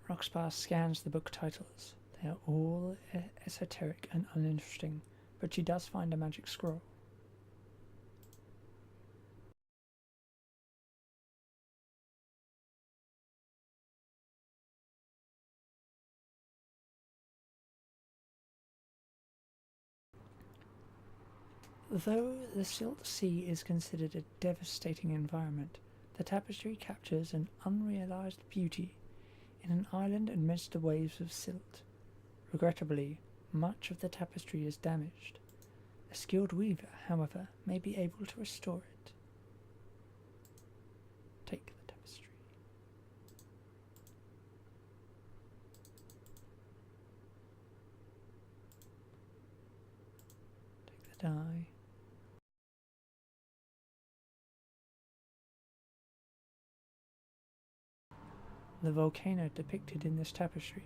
Roxbar scans the book titles. They are all esoteric and uninteresting, but she does find a magic scroll. Though the Silt Sea is considered a devastating environment, the tapestry captures an unrealized beauty in an island amidst the waves of silt. Regrettably, much of the tapestry is damaged. A skilled weaver, however, may be able to restore it. Take the tapestry. Take the die. The volcano depicted in this tapestry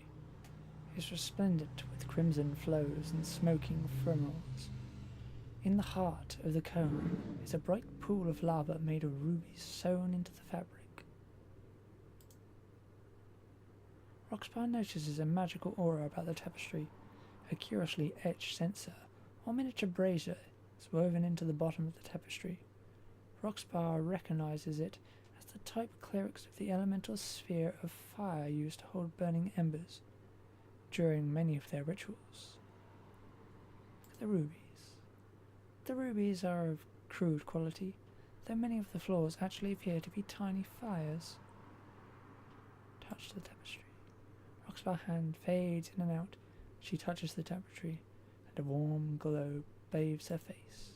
is resplendent with crimson flows and smoking fumaroles. In the heart of the cone is a bright pool of lava made of rubies sewn into the fabric. Roxbar notices a magical aura about the tapestry. A curiously etched censer or miniature brazier is woven into the bottom of the tapestry. Roxbar recognizes it as the type clerics of the elemental sphere of fire used to hold burning embers during many of their rituals. The rubies. The rubies are of crude quality, though many of the floors actually appear to be tiny fires. Touch the tapestry. Roxbar's hand fades in and out. She touches the tapestry, and a warm glow bathes her face.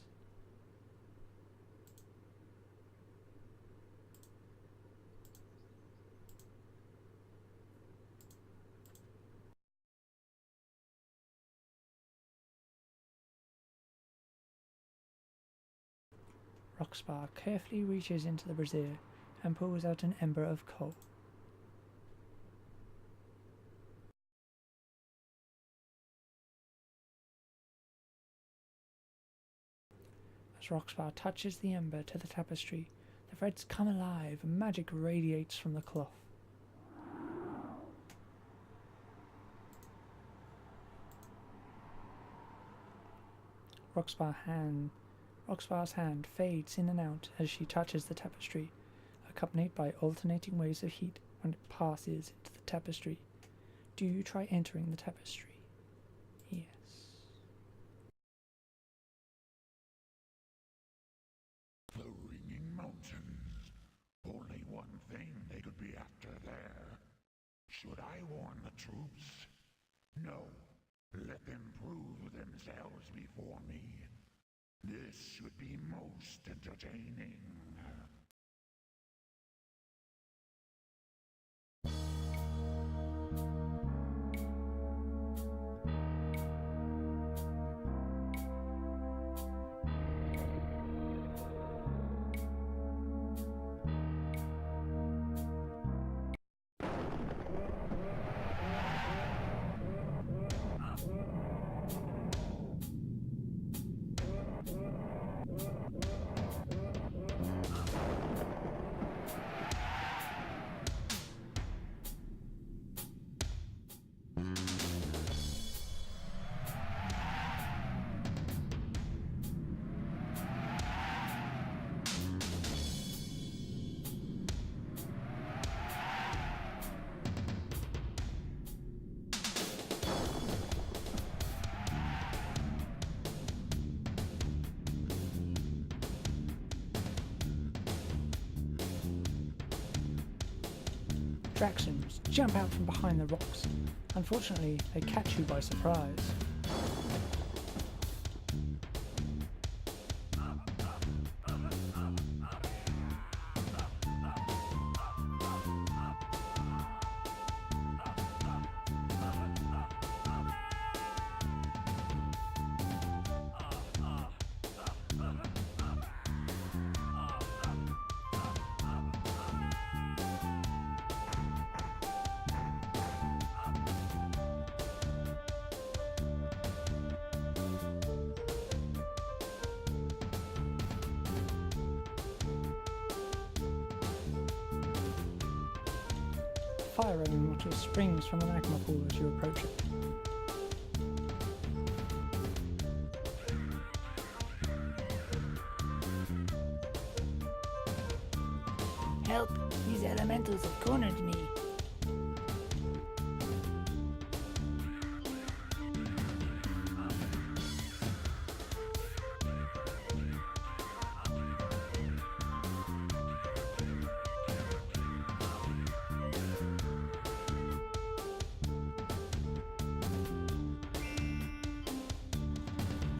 Roxbar carefully reaches into the brazier and pulls out an ember of coal. As Roxbar touches the ember to the tapestry, the threads come alive and magic radiates from the cloth. Roxbar's hand fades in and out as she touches the tapestry, accompanied by alternating waves of heat when it passes into the tapestry. Do you try entering the tapestry? Yes. The Ringing Mountains. Only one thing they could be after there. Should I warn the troops? No. Let them prove themselves before me. This should be most entertaining. Draxons jump out from behind the rocks. Unfortunately, they catch you by surprise. fire elemental springs from the magma pool as you approach it. Help! These elementals have cornered me.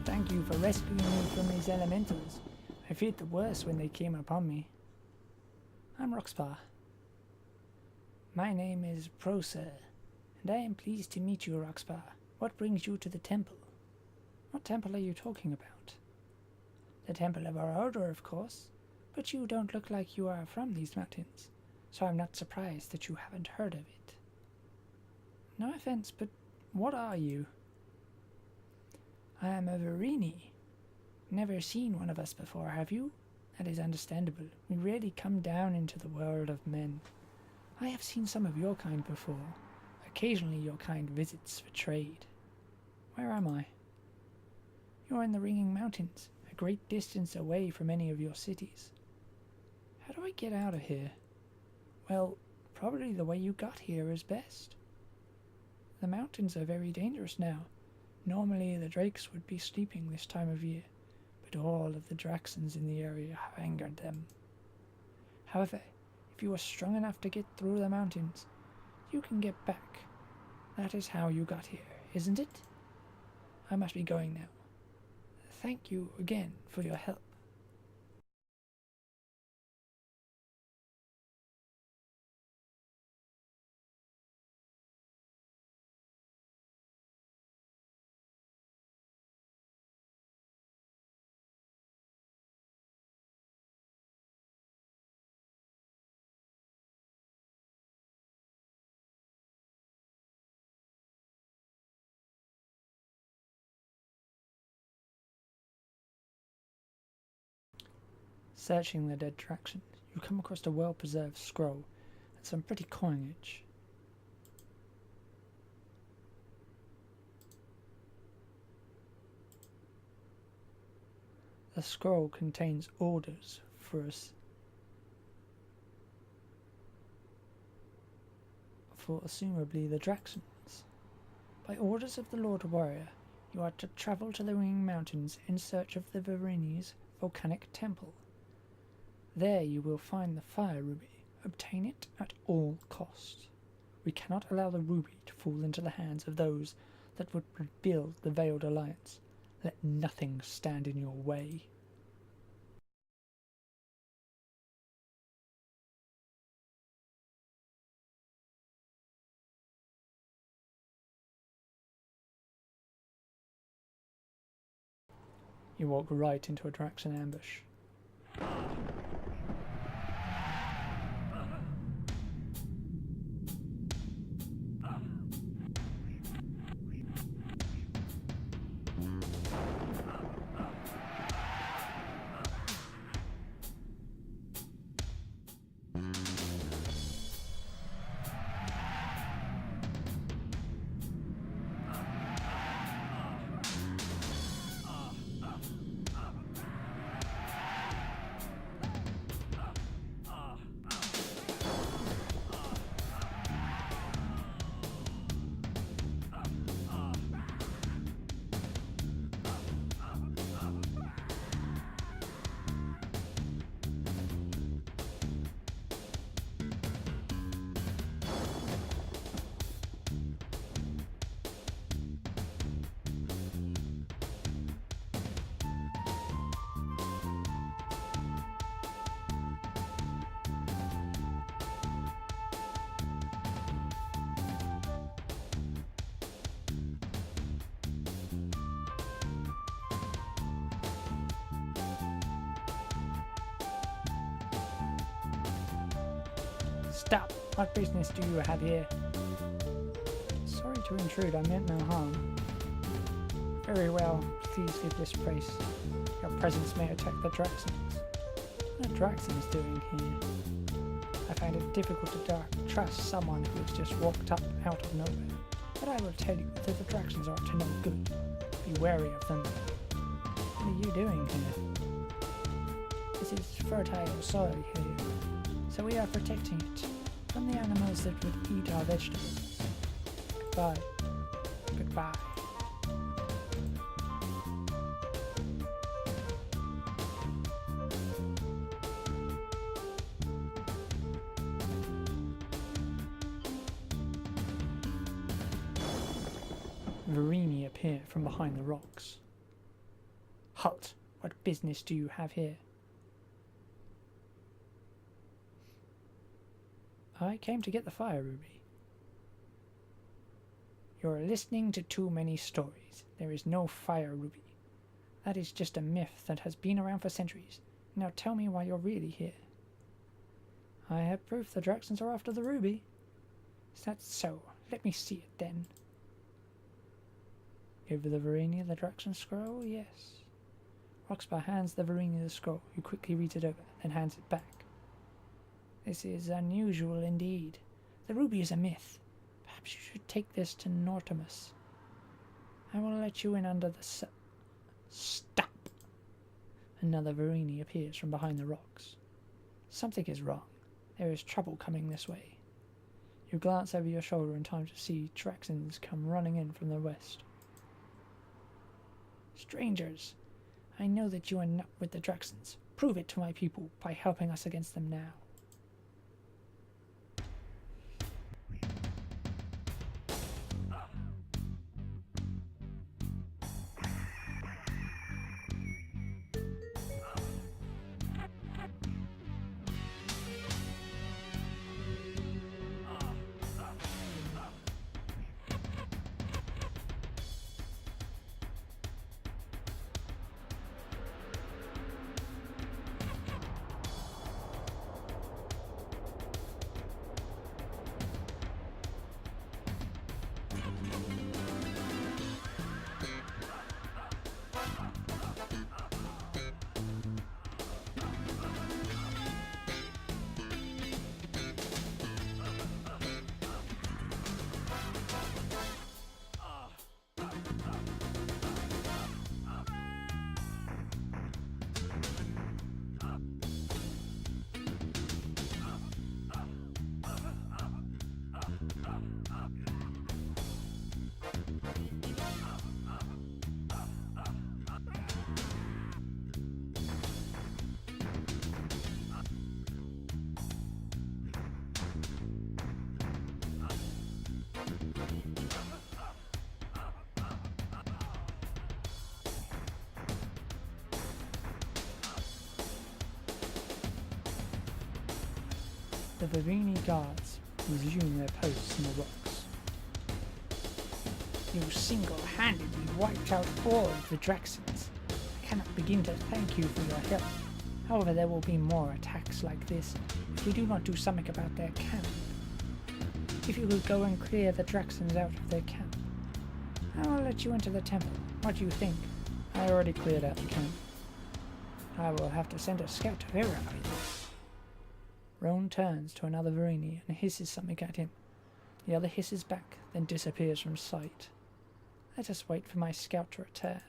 Thank you for rescuing me from these elementals. I feared the worst when they came upon me. I'm Roxpar. My name is Procer, and I am pleased to meet you, Roxpar. What brings you to the temple? What temple are you talking about? The temple of our order, of course, but you don't look like you are from these mountains, so I'm not surprised that you haven't heard of it. No offense, but what are you? I am a Verini. Never seen one of us before, have you? That is understandable. We rarely come down into the world of men. I have seen some of your kind before. Occasionally your kind visits for trade. Where am I? You're in the Ringing Mountains, a great distance away from any of your cities. How do I get out of here? Well, probably the way you got here is best. The mountains are very dangerous now. Normally the drakes would be sleeping this time of year, but all of the Draxons in the area have angered them. However, if you are strong enough to get through the mountains, you can get back. That is how you got here, isn't it? I must be going now. Thank you again for your help. Searching the dead Draxon, you come across a well-preserved scroll and some pretty coinage. The scroll contains orders for assumably the Draxons. By orders of the Lord Warrior, you are to travel to the Ringing Mountains in search of the Verini's volcanic temple. There you will find the fire ruby. Obtain it at all costs. We cannot allow the ruby to fall into the hands of those that would rebuild the Veiled Alliance. Let nothing stand in your way. You walk right into a Draxon ambush. Stop! What business do you have here? Sorry to intrude, I meant no harm. Very well, please leave this place. Your presence may attack the Draxons. What are Draxons doing here? I find it difficult to trust someone who has just walked up out of nowhere, but I will tell you that the Draxons are up to no good. Be wary of them. What are you doing here? This is fertile soil here, so we are protecting it from the animals that would eat our vegetables. Goodbye. Goodbye. Verini appeared from behind the rocks. Halt! What business do you have here? I came to get the fire ruby. You're listening to too many stories. There is no fire ruby. That is just a myth that has been around for centuries. Now tell me why you're really here. I have proof the Draxons are after the ruby. Is that so? Let me see it then. Give the Verini the Draxon scroll? Yes. Roxbar hands the Verini the scroll, who quickly reads it over, then hands it back. This is unusual indeed. The ruby is a myth. Perhaps you should take this to Nortimus. I will let you in under the Stop! Another Verini appears from behind the rocks. Something is wrong. There is trouble coming this way. You glance over your shoulder in time to see Draxons come running in from the west. Strangers, I know that you are not with the Draxons. Prove it to my people by helping us against them now. The Verini guards resume their posts in the rocks. You single-handedly wiped out all of the Draxons. I cannot begin to thank you for your help. However, there will be more attacks like this if we do not do something about their camp. If you could go and clear the Draxons out of their camp, I will let you into the temple. What do you think? I already cleared out the camp. I will have to send a scout to verify this. Roan turns to another Verini and hisses something at him. The other hisses back, then disappears from sight. Let us wait for my scout to return.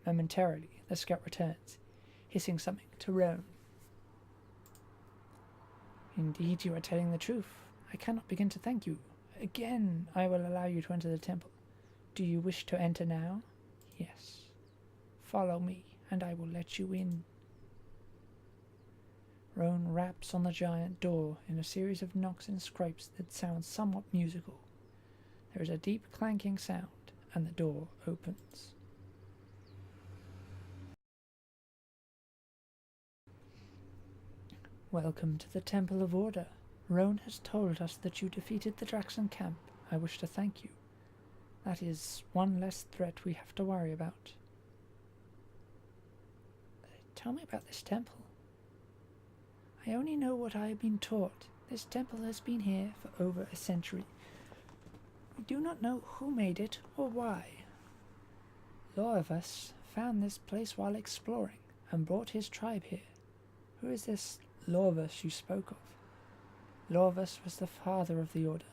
Momentarily, the scout returns, hissing something to Roan. Indeed, you are telling the truth. I cannot begin to thank you. Again, I will allow you to enter the temple. Do you wish to enter now? Yes. Follow me, and I will let you in. Roan raps on the giant door in a series of knocks and scrapes that sound somewhat musical. There is a deep clanking sound, and the door opens. Welcome to the Temple of Order. Roan has told us that you defeated the Draxon camp. I wish to thank you. That is one less threat we have to worry about. Tell me about this temple. I only know what I have been taught. This temple has been here for over a century. We do not know who made it or why. Lorvus found this place while exploring and brought his tribe here. Who is this Lorvus you spoke of? Lorvus was the father of the order.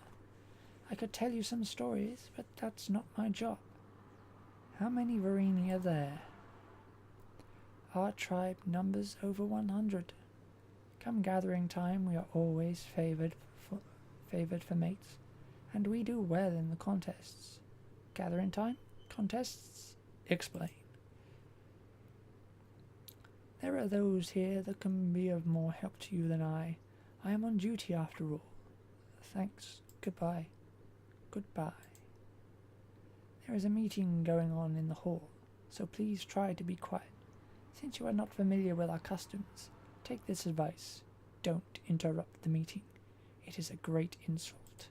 I could tell you some stories, but that's not my job. How many Varini are there? Our tribe numbers over 100. Come gathering time, we are always favoured for mates, and we do well in the contests. Gathering time? Contests? Explain. There are those here that can be of more help to you than I. I am on duty after all. Thanks. Goodbye. Goodbye. There is a meeting going on in the hall, so please try to be quiet. Since you are not familiar with our customs, take this advice. Don't interrupt the meeting. It is a great insult.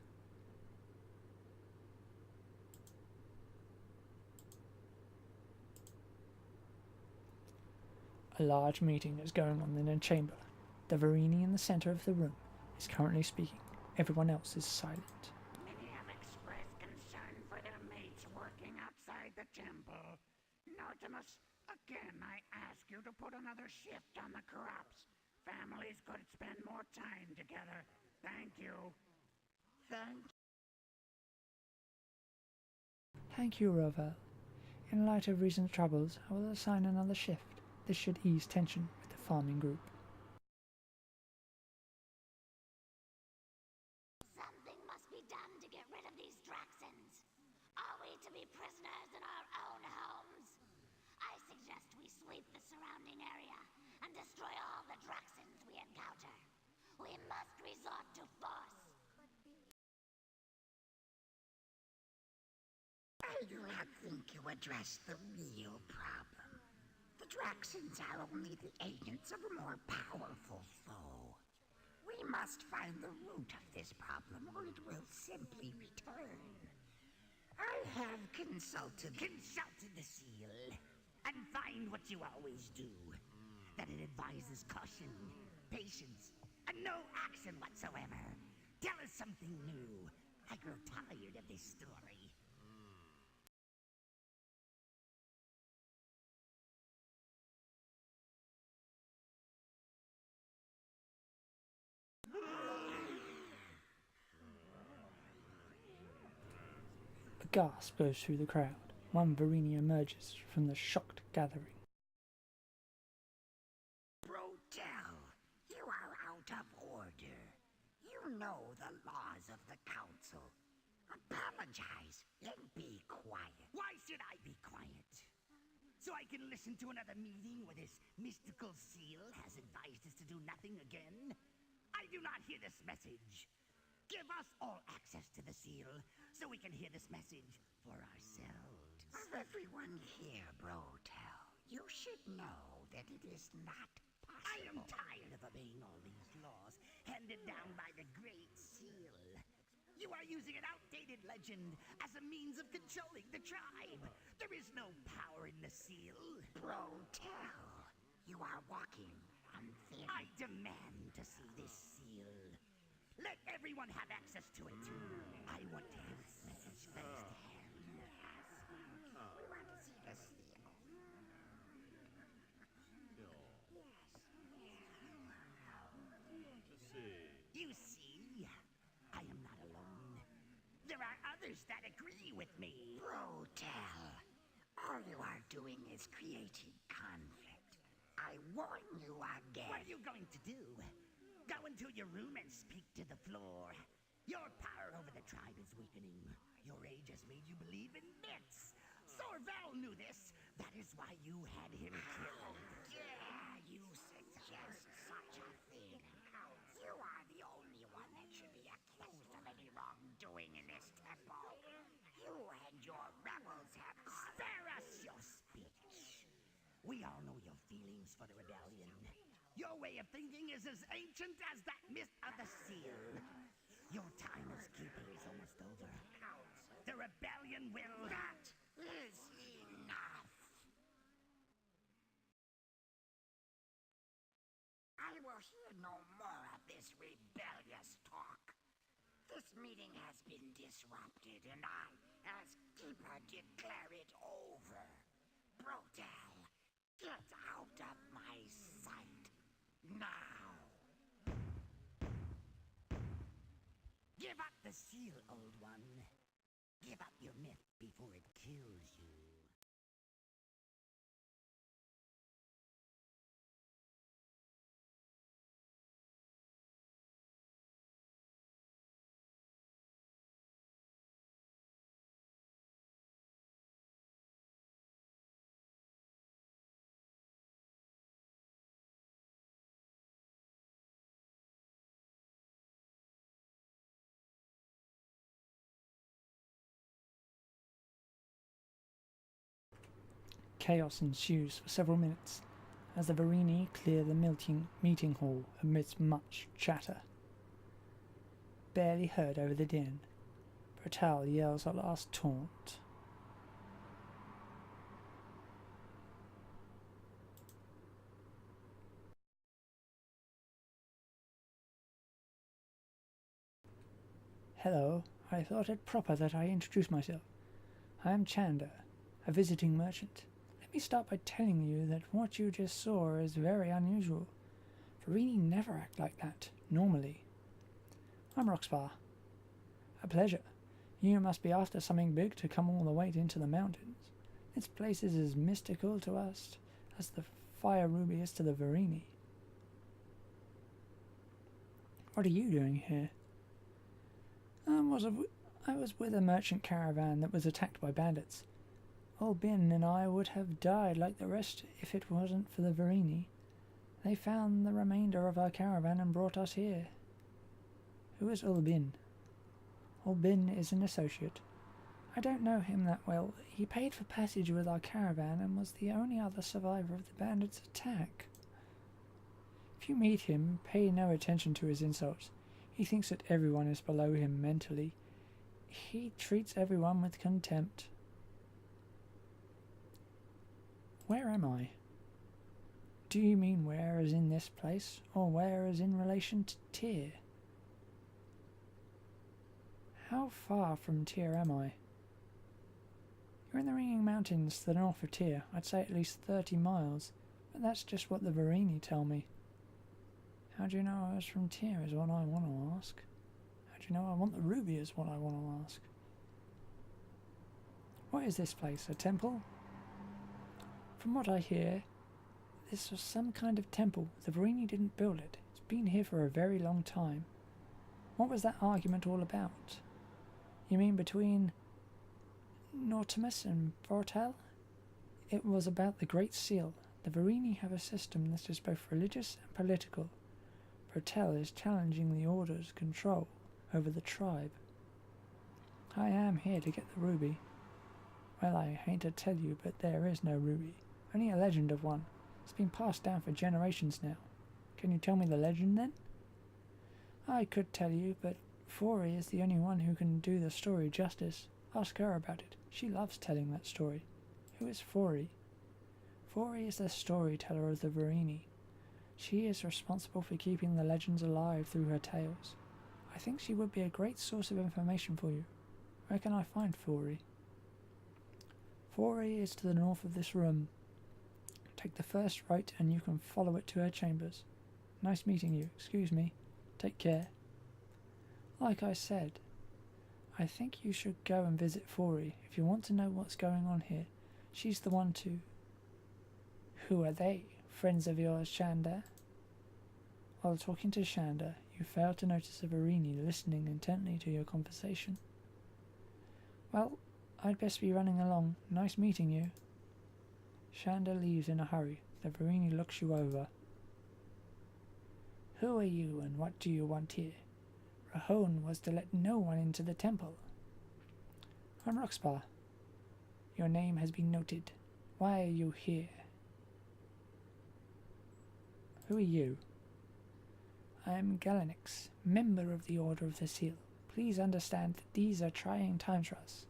A large meeting is going on in a chamber. The Varini in the center of the room is currently speaking. Everyone else is silent. Many have expressed concern for their mates working outside the temple. Notimus, again I ask you to put another shift on the crops. Families could spend more time together. Thank you. Thank you, Rover. In light of recent troubles, I will assign another shift. This should ease tension with the farming group. Something must be done to get rid of these Draxons. Are we to be prisoners in our own homes? I suggest we sweep the surrounding area and destroy all the Draxons we encounter. We must resort to force. I do not think you addressed the real problem. The Draxons are only the agents of a more powerful foe. We must find the root of this problem, or it will simply return. I have consulted the seal, and find what you always do. That it advises caution, patience, and no action whatsoever. Tell us something new. I grow tired of this story. A gasp goes through the crowd. One Varini emerges from the shocked gathering. Brotel, you are out of order. You know the laws of the council. Apologize and be quiet. Why should I be quiet? So I can listen to another meeting where this mystical seal has advised us to do nothing again? I do not hear this message. Give us all access to the seal so we can hear this message for ourselves. Of everyone here, Brotel, you should know that it is not possible. I am tired of obeying all these laws handed down by the Great Seal. You are using an outdated legend as a means of controlling the tribe. There is no power in the seal. Brotel, you are walking on thin. I demand to see this seal. Let everyone have access to it. I want to hear this message firsthand. We want to see the seal. You see, I am not alone. There are others that agree with me. Brotel, all you are doing is creating conflict. I warn you again. What are you going to do? Go into your room and speak to the floor. Your power over the tribe is weakening. Your age has made you believe in myths. Sorval knew this. That is why you had him killed. Yeah, you suggest such a thing. You are the only one that should be accused of any wrongdoing in this temple. You and your rebels have caused... Spare us your speech. We all know your feelings for the rebellion. Your way of thinking is as ancient as that myth of the seal. Your time as keeper is almost over. The rebellion will... That is enough. I will hear no more of this rebellious talk. This meeting has been disrupted, and I, as keeper, declare it over. Brotel, get out of my sight. Now. the seal, old one. Give up your myth before it kills you. Chaos ensues for several minutes as the Verini clear the meeting hall amidst much chatter. Barely heard over the din, Bertal yells a last taunt. Hello, I thought it proper that I introduce myself. I am Chanda, a visiting merchant. Let me start by telling you that what you just saw is very unusual. Verini never act like that, normally. I'm Roxbar. A pleasure. You must be after something big to come all the way into the mountains. This place is as mystical to us as the fire ruby is to the Verini. What are you doing here? I was with a merchant caravan that was attacked by bandits. Old Bin and I would have died like the rest if it wasn't for the Verini. They found the remainder of our caravan and brought us here. Who is Ulbin? Ulbin is an associate. I don't know him that well. He paid for passage with our caravan and was the only other survivor of the bandits' attack. If you meet him, pay no attention to his insults. He thinks that everyone is below him mentally. He treats everyone with contempt. Where am I? Do you mean where as in this place, or where as in relation to Tyr? How far from Tyr am I? You're in the Ringing Mountains to the north of Tyr. I'd say at least 30 miles, but that's just what the Verini tell me. How do you know I was from Tyr is what I want to ask. How do you know I want the ruby is what I want to ask. What is this place, a temple? From what I hear, this was some kind of temple. The Verini didn't build it. It's been here for a very long time. What was that argument all about? You mean between Nortimus and Vortal? It was about the Great Seal. The Verini have a system that is both religious and political. Vortal is challenging the Order's control over the tribe. I am here to get the ruby. Well, I hate to tell you, but there is no ruby. Only a legend of one. It's been passed down for generations now. Can you tell me the legend then? I could tell you, but Fori is the only one who can do the story justice. Ask her about it. She loves telling that story. Who is Fori? Fori is the storyteller of the Verini. She is responsible for keeping the legends alive through her tales. I think she would be a great source of information for you. Where can I find Fori? Fori is to the north of this room. Take the first right and you can follow it to her chambers. Nice meeting you. Excuse me. Take care. Like I said, I think you should go and visit Fori if you want to know what's going on here. She's the one to... Who are they? Friends of yours, Shanda? While talking to Shanda, you fail to notice a Verini listening intently to your conversation. Well, I'd best be running along. Nice meeting you. Shanda leaves in a hurry. The Verini looks you over. Who are you and what do you want here? Rahone was to let no one into the temple. I'm Roxbar. Your name has been noted. Why are you here? Who are you? I am Galanix, member of the Order of the Seal. Please understand that these are trying times for us.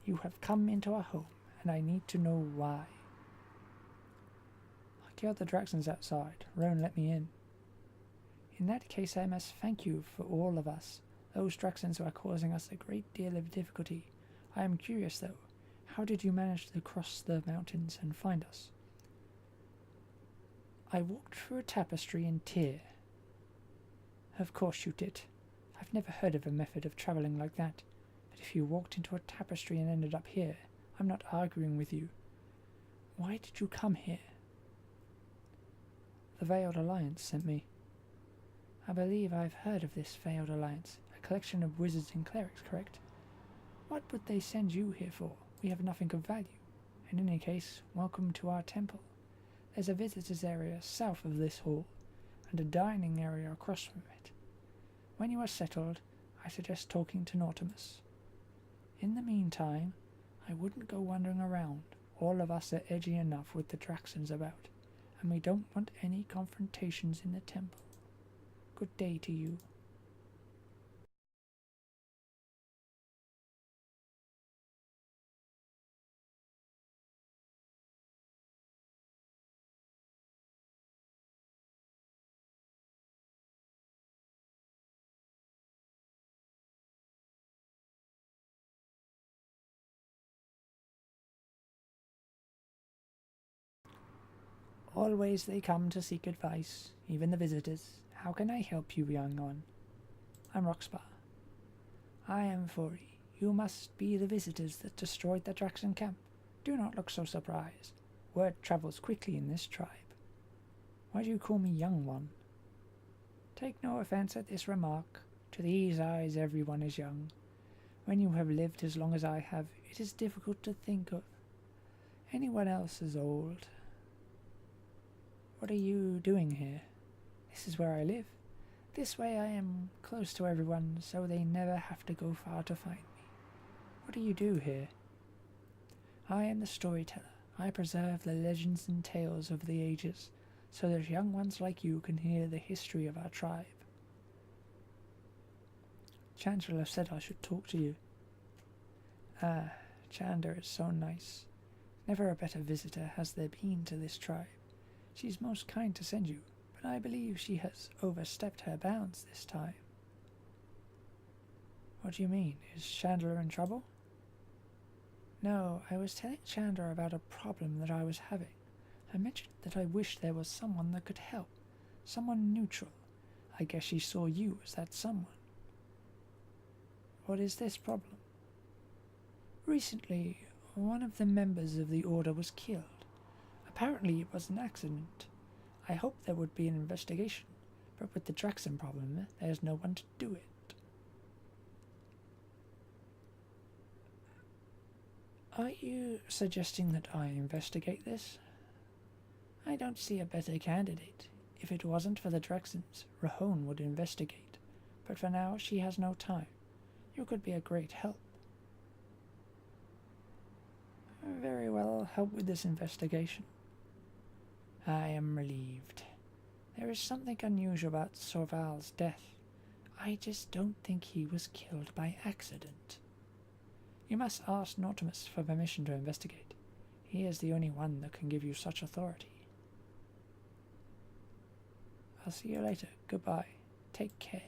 You have come into our home, and I need to know why. I killed the Draxons outside. Roan let me in. In that case, I must thank you for all of us. Those Draxons are causing us a great deal of difficulty. I am curious, though. How did you manage to cross the mountains and find us? I walked through a tapestry in Tyr. Of course you did. I've never heard of a method of travelling like that, but if you walked into a tapestry and ended up here, I'm not arguing with you. Why did you come here? The Veiled Alliance sent me. I believe I've heard of this Veiled Alliance, a collection of wizards and clerics, correct? What would they send you here for? We have nothing of value. In any case, welcome to our temple. There's a visitors area south of this hall, and a dining area across from it. When you are settled, I suggest talking to Nautimus. In the meantime, I wouldn't go wandering around. All of us are edgy enough with the Draxons about, and we don't want any confrontations in the temple. Good day to you. Always they come to seek advice, even the visitors. How can I help you, young one? I'm Roxbar. I am Fori. You must be the visitors that destroyed the Draxon camp. Do not look so surprised. Word travels quickly in this tribe. Why do you call me young one? Take no offence at this remark. To these eyes everyone is young. When you have lived as long as I have, it is difficult to think of anyone else as old. What are you doing here? This is where I live. This way I am close to everyone, so they never have to go far to find me. What do you do here? I am the storyteller. I preserve the legends and tales of the ages, so that young ones like you can hear the history of our tribe. Chancellor said I should talk to you. Ah, Chandra is so nice. Never a better visitor has there been to this tribe. She's most kind to send you, but I believe she has overstepped her bounds this time. What do you mean? Is Chandler in trouble? No, I was telling Chandler about a problem that I was having. I mentioned that I wished there was someone that could help, someone neutral. I guess she saw you as that someone. What is this problem? Recently, one of the members of the Order was killed. Apparently it was an accident. I hoped there would be an investigation, but with the Draxon problem, there's no one to do it. Are you suggesting that I investigate this? I don't see a better candidate. If it wasn't for the Draxons, Rahone would investigate, but for now she has no time. You could be a great help. Very well, help with this investigation. I am relieved. There is something unusual about Sorval's death. I just don't think he was killed by accident. You must ask Nautimus for permission to investigate. He is the only one that can give you such authority. I'll see you later. Goodbye. Take care.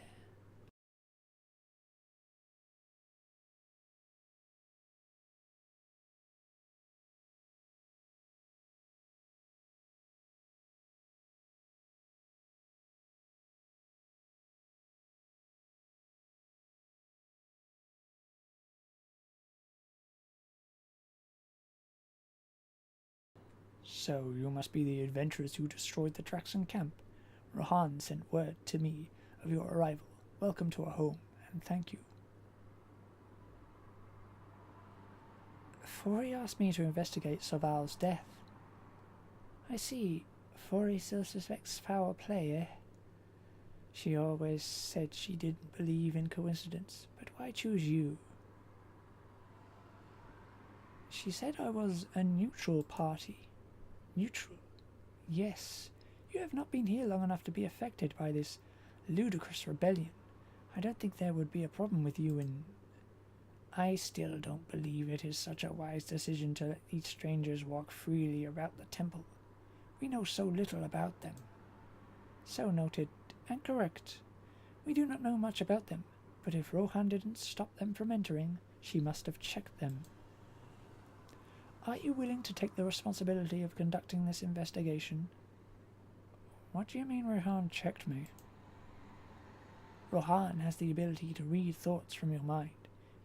So, you must be the adventurers who destroyed the Draxon camp. Rohan sent word to me of your arrival. Welcome to our home, and thank you. Fori asked me to investigate Sorval's death. I see. Fori still suspects foul play, eh? She always said she didn't believe in coincidence, but why choose you? She said I was a neutral party. Neutral? Yes. You have not been here long enough to be affected by this ludicrous rebellion. I don't think there would be a problem with you in... I still don't believe it is such a wise decision to let these strangers walk freely about the temple. We know so little about them. So noted, and correct. We do not know much about them, but if Rohan didn't stop them from entering, she must have checked them. Are you willing to take the responsibility of conducting this investigation? What do you mean Rohan checked me? Rohan has the ability to read thoughts from your mind.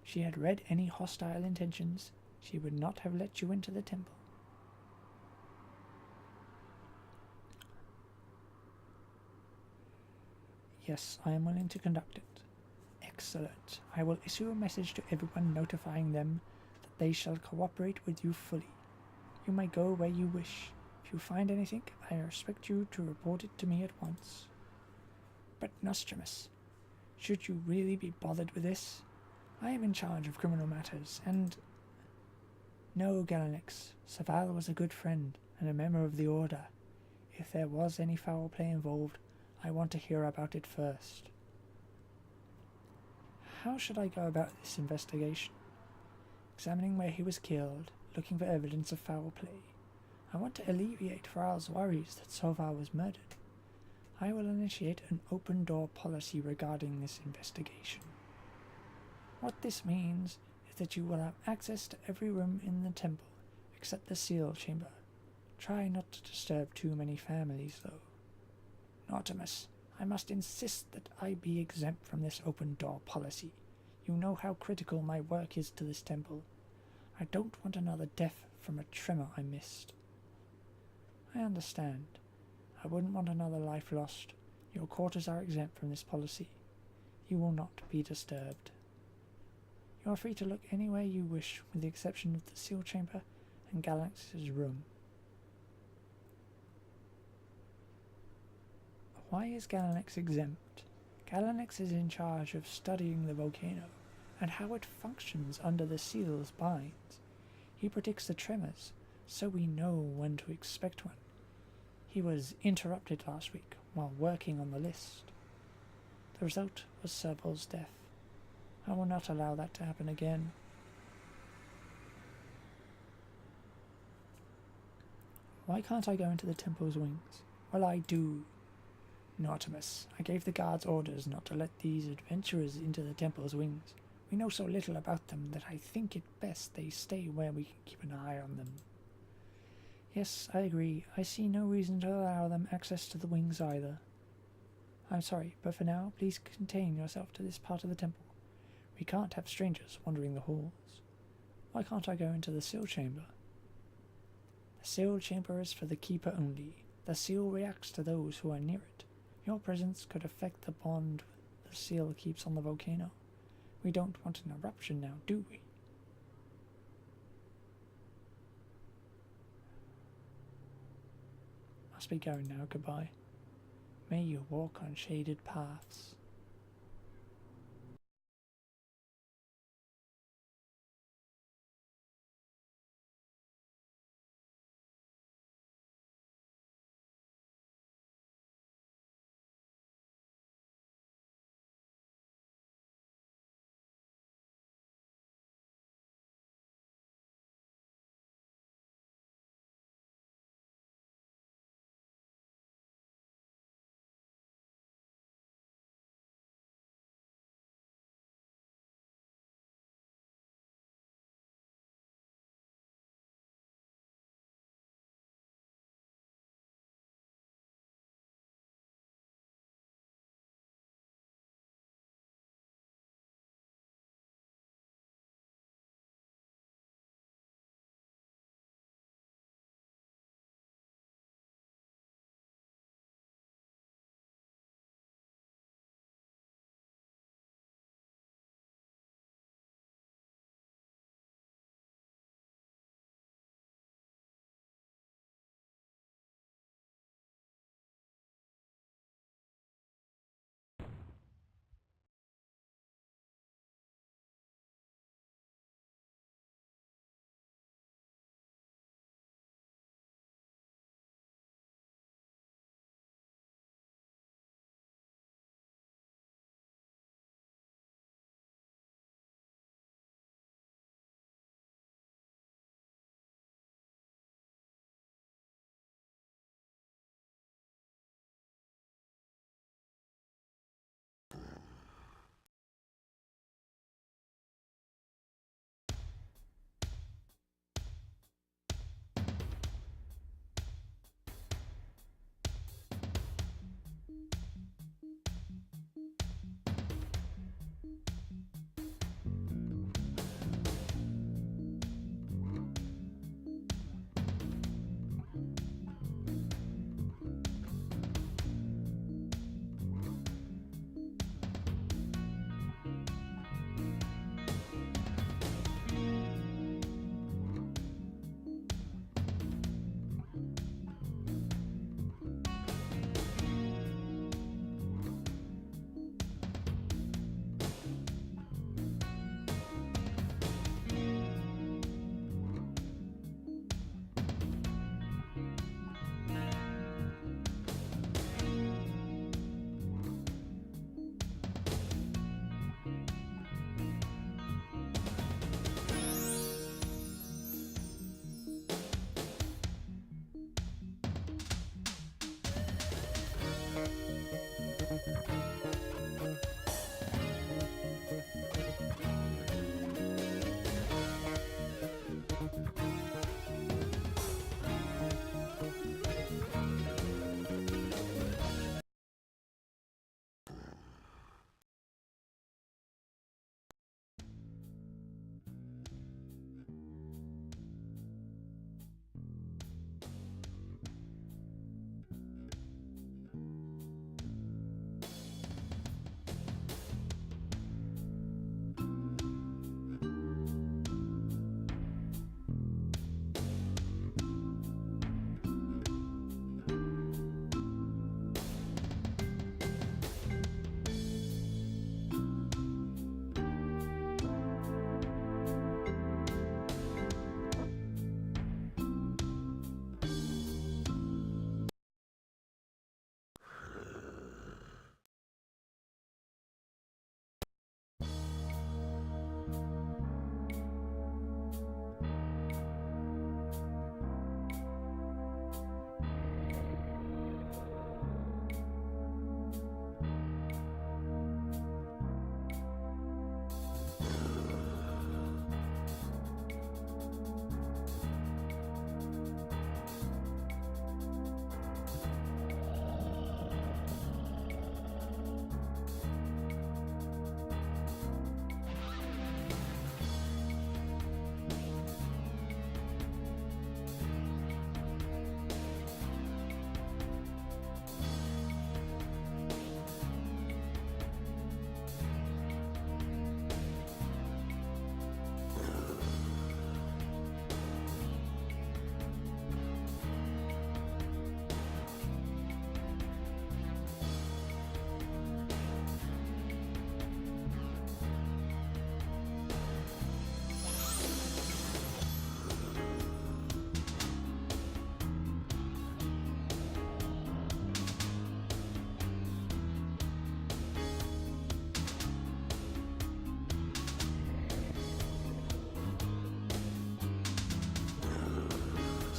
If she had read any hostile intentions, she would not have let you into the temple. Yes, I am willing to conduct it. Excellent. I will issue a message to everyone notifying them that they shall cooperate with you fully. You may go where you wish. If you find anything, I expect you to report it to me at once. But Nostradamus, should you really be bothered with this? I am in charge of criminal matters, and... No, Galanix, Saval was a good friend and a member of the Order. If there was any foul play involved, I want to hear about it first. How should I go about this investigation? Examining where he was killed, looking for evidence of foul play. I want to alleviate Faral's worries that Soval was murdered. I will initiate an open-door policy regarding this investigation. What this means is that you will have access to every room in the temple, except the seal chamber. Try not to disturb too many families, though. Nautimus, I must insist that I be exempt from this open-door policy. You know how critical my work is to this temple. I don't want another death from a tremor I missed. I understand. I wouldn't want another life lost. Your quarters are exempt from this policy. You will not be disturbed. You are free to look anywhere you wish, with the exception of the seal chamber and Galanix's room. Why is Galanix exempt? Galanix is in charge of studying the volcano and how it functions under the seal's binds. He predicts the tremors, so we know when to expect one. He was interrupted last week while working on the list. The result was Serpol's death. I will not allow that to happen again. Why can't I go into the temple's wings? Well, I do. Nautimus, I gave the guards orders not to let these adventurers into the temple's wings. We know so little about them that I think it best they stay where we can keep an eye on them. Yes, I agree. I see no reason to allow them access to the wings either. I'm sorry, but for now, please contain yourself to this part of the temple. We can't have strangers wandering the halls. Why can't I go into the seal chamber? The seal chamber is for the keeper only. The seal reacts to those who are near it. Your presence could affect the bond the seal keeps on the volcano. We don't want an eruption now, do we? Must be going now, goodbye. May you walk on shaded paths.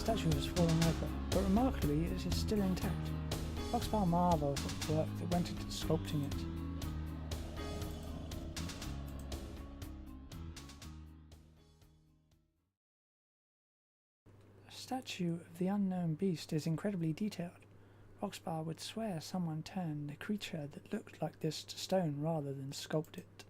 statue has fallen over, but remarkably it is still intact. Roxbar marvels at the work that went into sculpting it. The statue of the unknown beast is incredibly detailed. Roxbar would swear someone turned a creature that looked like this to stone rather than sculpt it.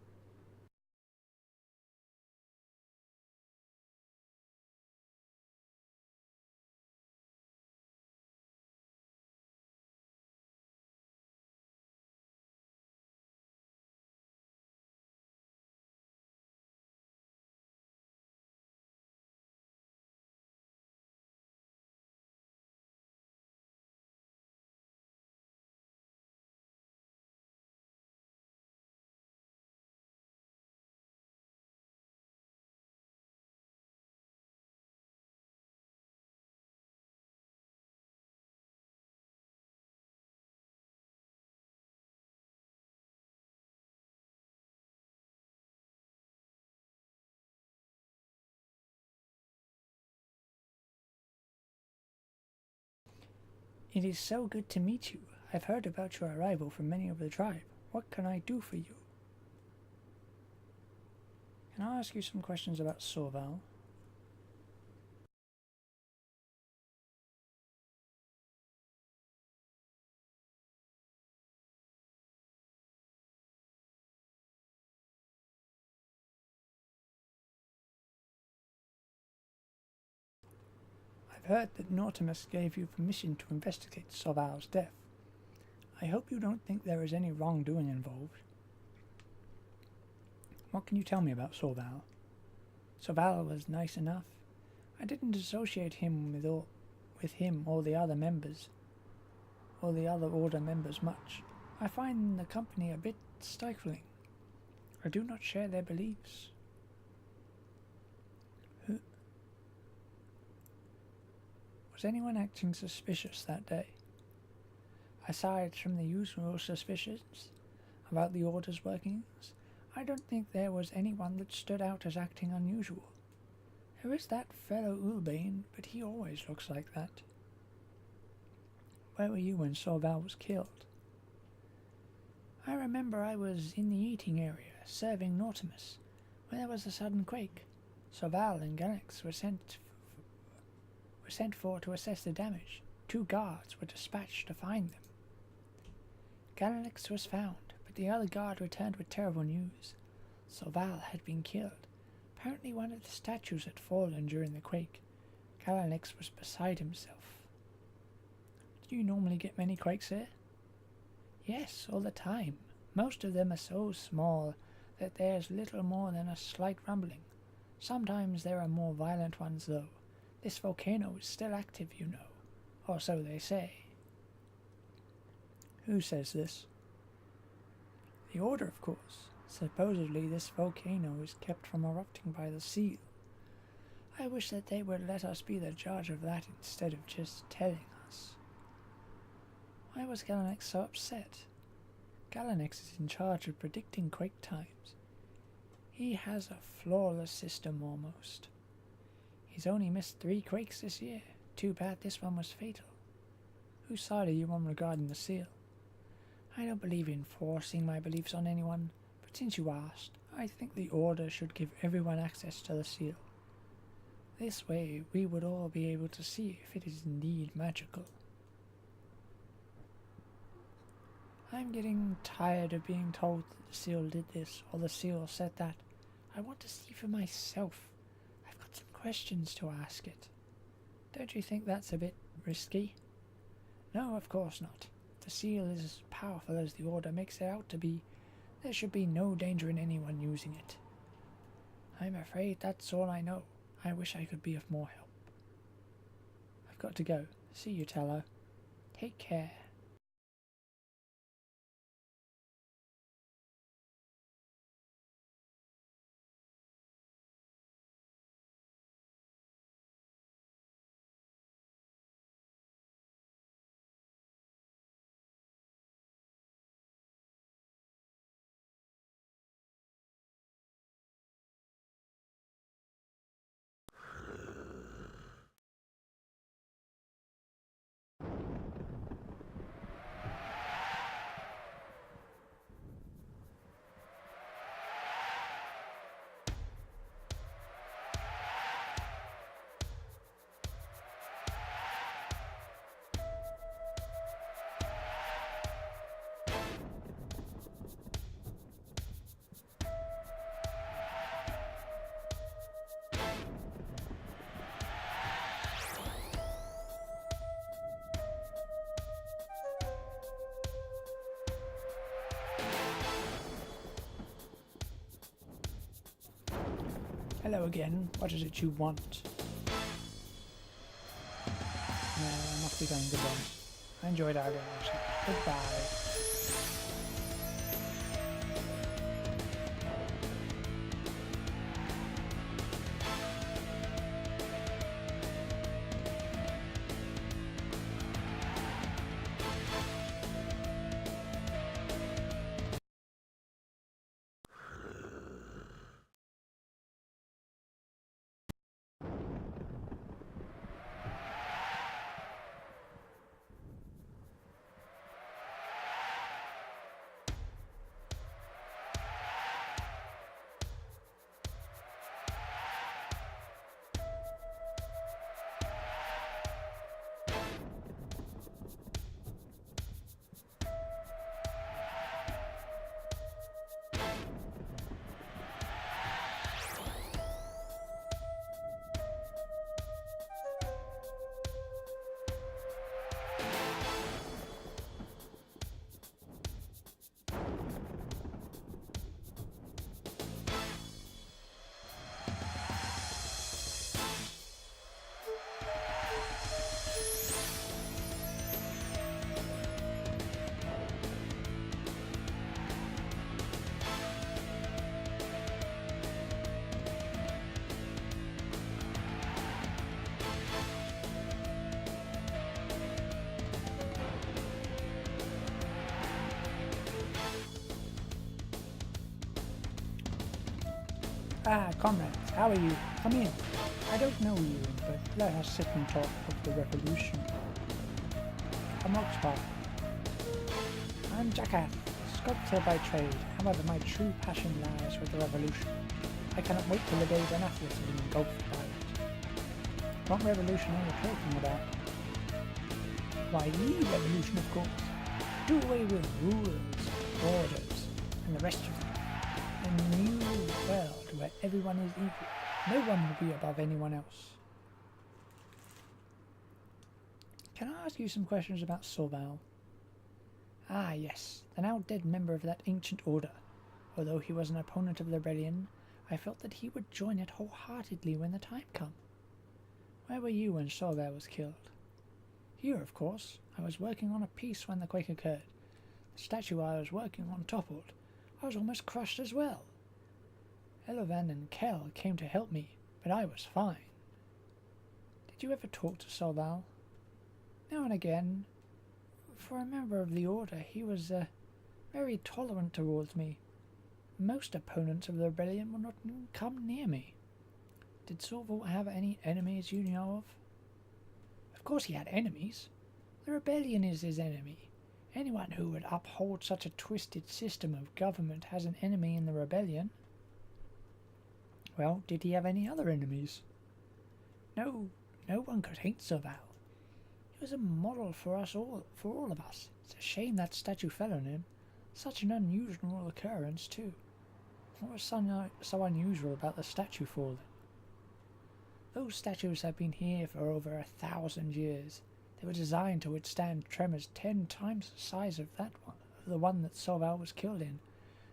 It is so good to meet you. I've heard about your arrival from many of the tribe. What can I do for you? Can I ask you some questions about Sorval? I've heard that Nautimus gave you permission to investigate Sorval's death. I hope you don't think there is any wrongdoing involved. What can you tell me about Sorval? Sorval was nice enough. I didn't associate him with him or the other members, or the other order members much. I find the company a bit stifling. I do not share their beliefs. Was anyone acting suspicious that day? Aside from the usual suspicions about the Order's workings, I don't think there was anyone that stood out as acting unusual. There is that fellow Ulbane, but he always looks like that. Where were you when Sorval was killed? I remember I was in the eating area, serving Nautimus, when there was a sudden quake. Sorval and Galax were sent for to assess the damage. 2 guards were dispatched to find them. Galax was found, but the other guard returned with terrible news. Sorval had been killed. Apparently one of the statues had fallen during the quake. Galax was beside himself. Do you normally get many quakes here? Yes, all the time. Most of them are so small that there's little more than a slight rumbling. Sometimes there are more violent ones though. This volcano is still active, you know, or so they say. Who says this? The Order, of course. Supposedly this volcano is kept from erupting by the seal. I wish that they would let us be the judge of that instead of just telling us. Why was Galanex so upset? Galanex is in charge of predicting quake times. He has a flawless system almost. He's only missed 3 quakes this year. Too bad this one was fatal. Whose side are you on regarding the seal? I don't believe in forcing my beliefs on anyone, but since you asked, I think the Order should give everyone access to the seal. This way we would all be able to see if it is indeed magical. I'm getting tired of being told that the seal did this or the seal said that. I want to see for myself. I've got some questions to ask it. Don't you think that's a bit risky? No, of course not. The seal is as powerful as the Order makes it out to be. There should be no danger in anyone using it. I'm afraid that's all I know. I wish I could be of more help. I've got to go. See you, Tallow. Take care. Hello again. What is it you want? I must be going. Goodbye. I enjoyed our interaction. Goodbye. Ah, comrades, how are you? Come in. I don't know you, but let us sit and talk of the revolution. I'm Roxbar. I'm Jackass, sculptor by trade. However, my true passion lies with the revolution. I cannot wait till the day when athletes have been engulfed by it. What revolution are you talking about? Why, the revolution, of course. Do away with rules, orders, and the rest of them. A new world where everyone is equal. No one will be above anyone else. Can I ask you some questions about Sorval? Ah, yes, the now dead member of that ancient order. Although he was an opponent of the rebellion, I felt that he would join it wholeheartedly when the time came. Where were you when Sorval was killed? Here, of course. I was working on a piece when the quake occurred. The statue I was working on toppled. I was almost crushed as well. Elovan and Kel came to help me, but I was fine. Did you ever talk to Sorval? Now and again. For a member of the Order, he was very tolerant towards me. Most opponents of the rebellion would not even come near me. Did Sorval have any enemies you know of? Of course he had enemies. The rebellion is his enemy. Anyone who would uphold such a twisted system of government has an enemy in the rebellion. Well, did he have any other enemies? No one could hate Sorval. He was a model for all of us. It's a shame that statue fell on him. Such an unusual occurrence, too. What was so unusual about the statue falling? Those statues have been here for over 1,000 years. They were designed to withstand tremors 10 times the size of the one that Sorval was killed in.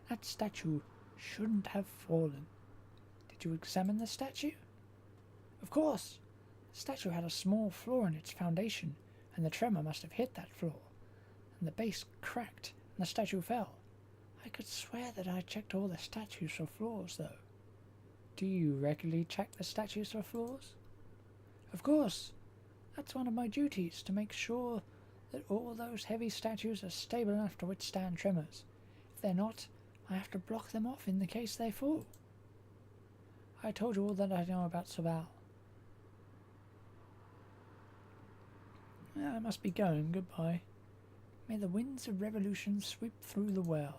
That statue shouldn't have fallen. Did you examine the statue? Of course. The statue had a small flaw in its foundation, and the tremor must have hit that flaw. And the base cracked, and the statue fell. I could swear that I checked all the statues for flaws, though. Do you regularly check the statues for flaws? Of course. That's one of my duties, to make sure that all those heavy statues are stable enough to withstand tremors. If they're not, I have to block them off in the case they fall. I told you all that I know about Sorval. I must be going. Goodbye. May the winds of revolution sweep through the world.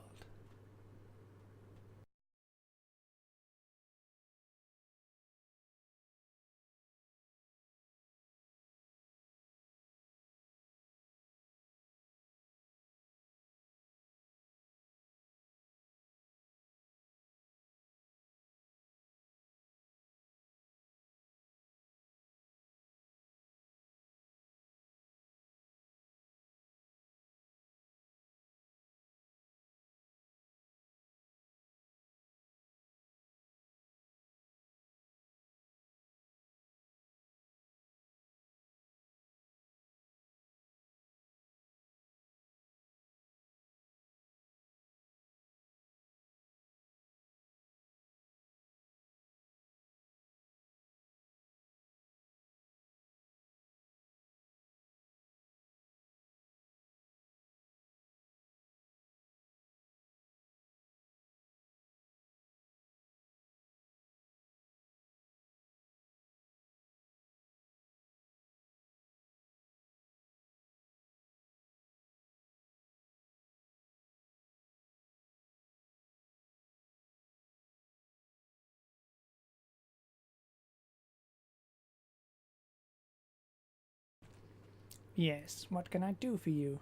Yes, what can I do for you?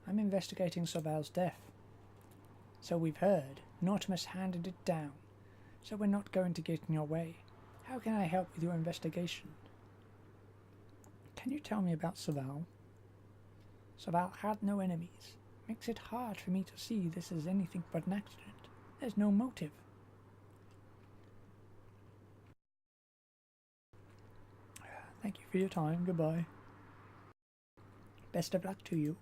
I'm investigating Soval's death. So we've heard. Nautimus handed it down. So we're not going to get in your way. How can I help with your investigation? Can you tell me about Soval? Soval had no enemies. Makes it hard for me to see this as anything but an accident. There's no motive. Thank you for your time. Goodbye. Best of luck to you.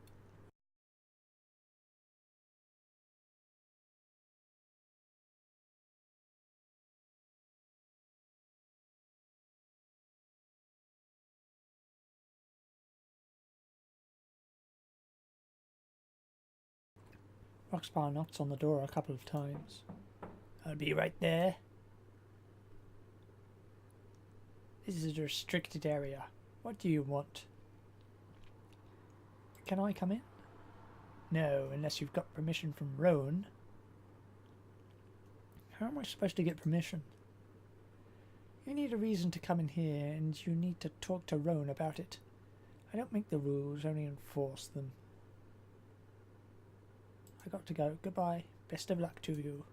Roxbar knocks on the door a couple of times. I'll be right there. This is a restricted area. What do you want? Can I come in? No, unless you've got permission from Rowan. How am I supposed to get permission? You need a reason to come in here, and you need to talk to Rowan about it. I don't make the rules, only enforce them. I got to go. Goodbye. Best of luck to you.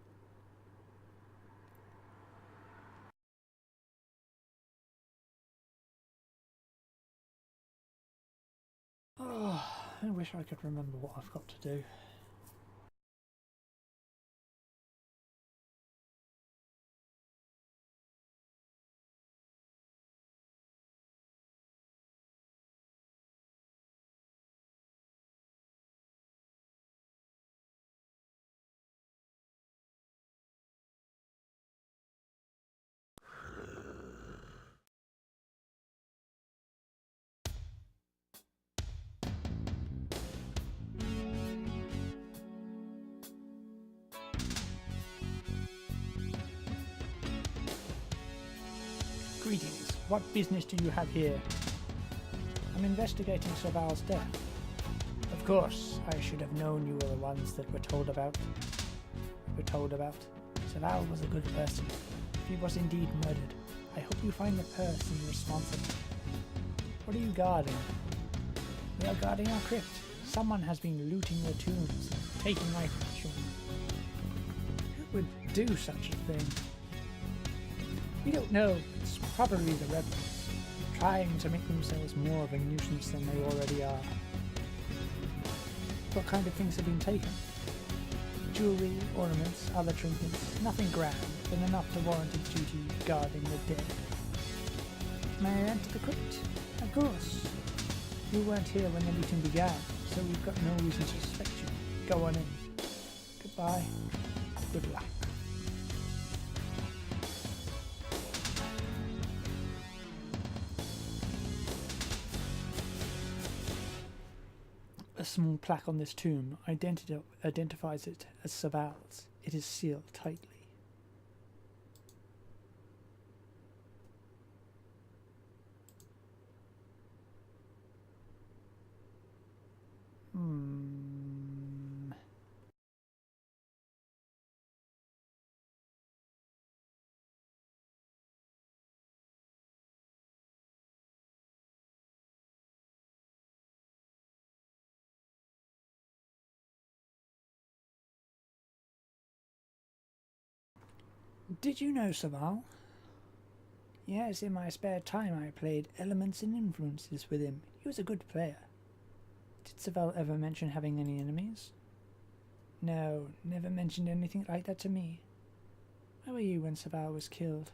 Oh, I wish I could remember what I've got to do. Greetings. What business do you have here? I'm investigating Soval's death. Of course, I should have known you were the ones that were told about. Soval was a good person. If he was indeed murdered, I hope you find the person responsible. What are you guarding? We are guarding our crypt. Someone has been looting the tombs, taking my fortune. Who would do such a thing? We don't know. It's probably the rebels, trying to make themselves more of a nuisance than they already are. What kind of things have been taken? Jewelry, ornaments, other trinkets, nothing grand, but enough to warrant a duty guarding the dead. May I enter the crypt? Of course. You weren't here when the looting began, so we've got no reason to suspect you. Go on in. Goodbye. Good luck. A small plaque on this tomb identifies it as Soval's. It is sealed tightly. Did you know Soval? Yes, in my spare time I played Elements and Influences with him. He was a good player. Did Soval ever mention having any enemies? No, never mentioned anything like that to me. Where were you when Soval was killed?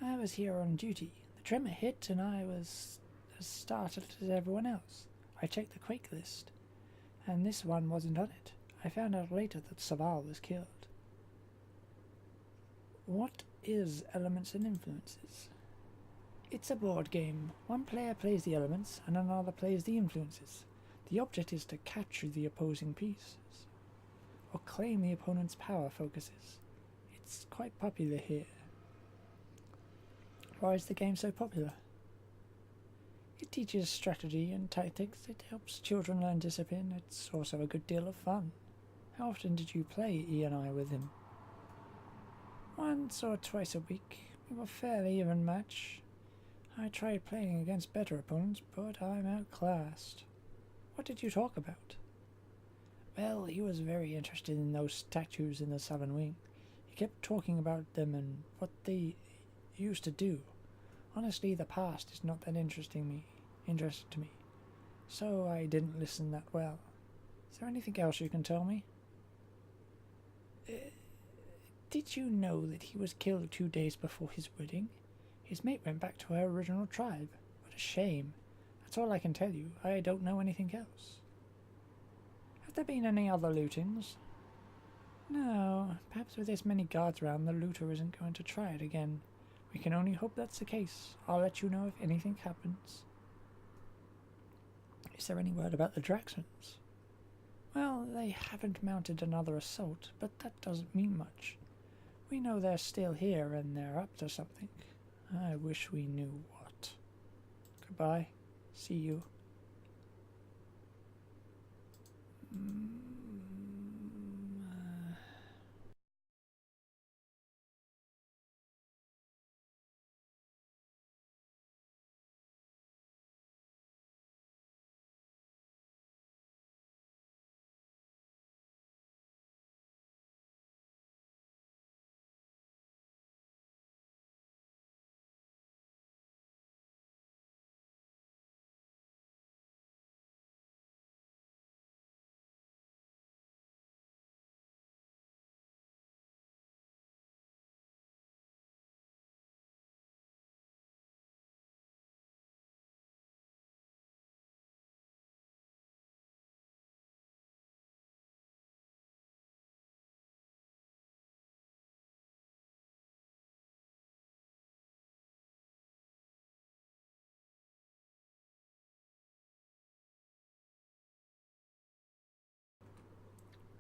I was here on duty. The tremor hit and I was as startled as everyone else. I checked the quake list, and this one wasn't on it. I found out later that Soval was killed. What is Elements and Influences? It's a board game. One player plays the elements and another plays the influences. The object is to capture the opposing pieces, or claim the opponent's power focuses. It's quite popular here. Why is the game so popular? It teaches strategy and tactics. It helps children learn discipline. It's also a good deal of fun. How often did you play E and I with him? Once or twice a week. We were a fairly even match. I tried playing against better opponents, but I'm outclassed. What did you talk about? Well, he was very interested in those statues in the southern wing. He kept talking about them and what they used to do. Honestly, the past is not that interested to me, so I didn't listen that well. Is there anything else you can tell me? Did you know that he was killed 2 days before his wedding? His mate went back to her original tribe. What a shame. That's all I can tell you. I don't know anything else. Have there been any other lootings? No, perhaps with this many guards around, the looter isn't going to try it again. We can only hope that's the case. I'll let you know if anything happens. Is there any word about the Draxons? Well, they haven't mounted another assault, but that doesn't mean much. We know they're still here and they're up to something. I wish we knew what. Goodbye. See you.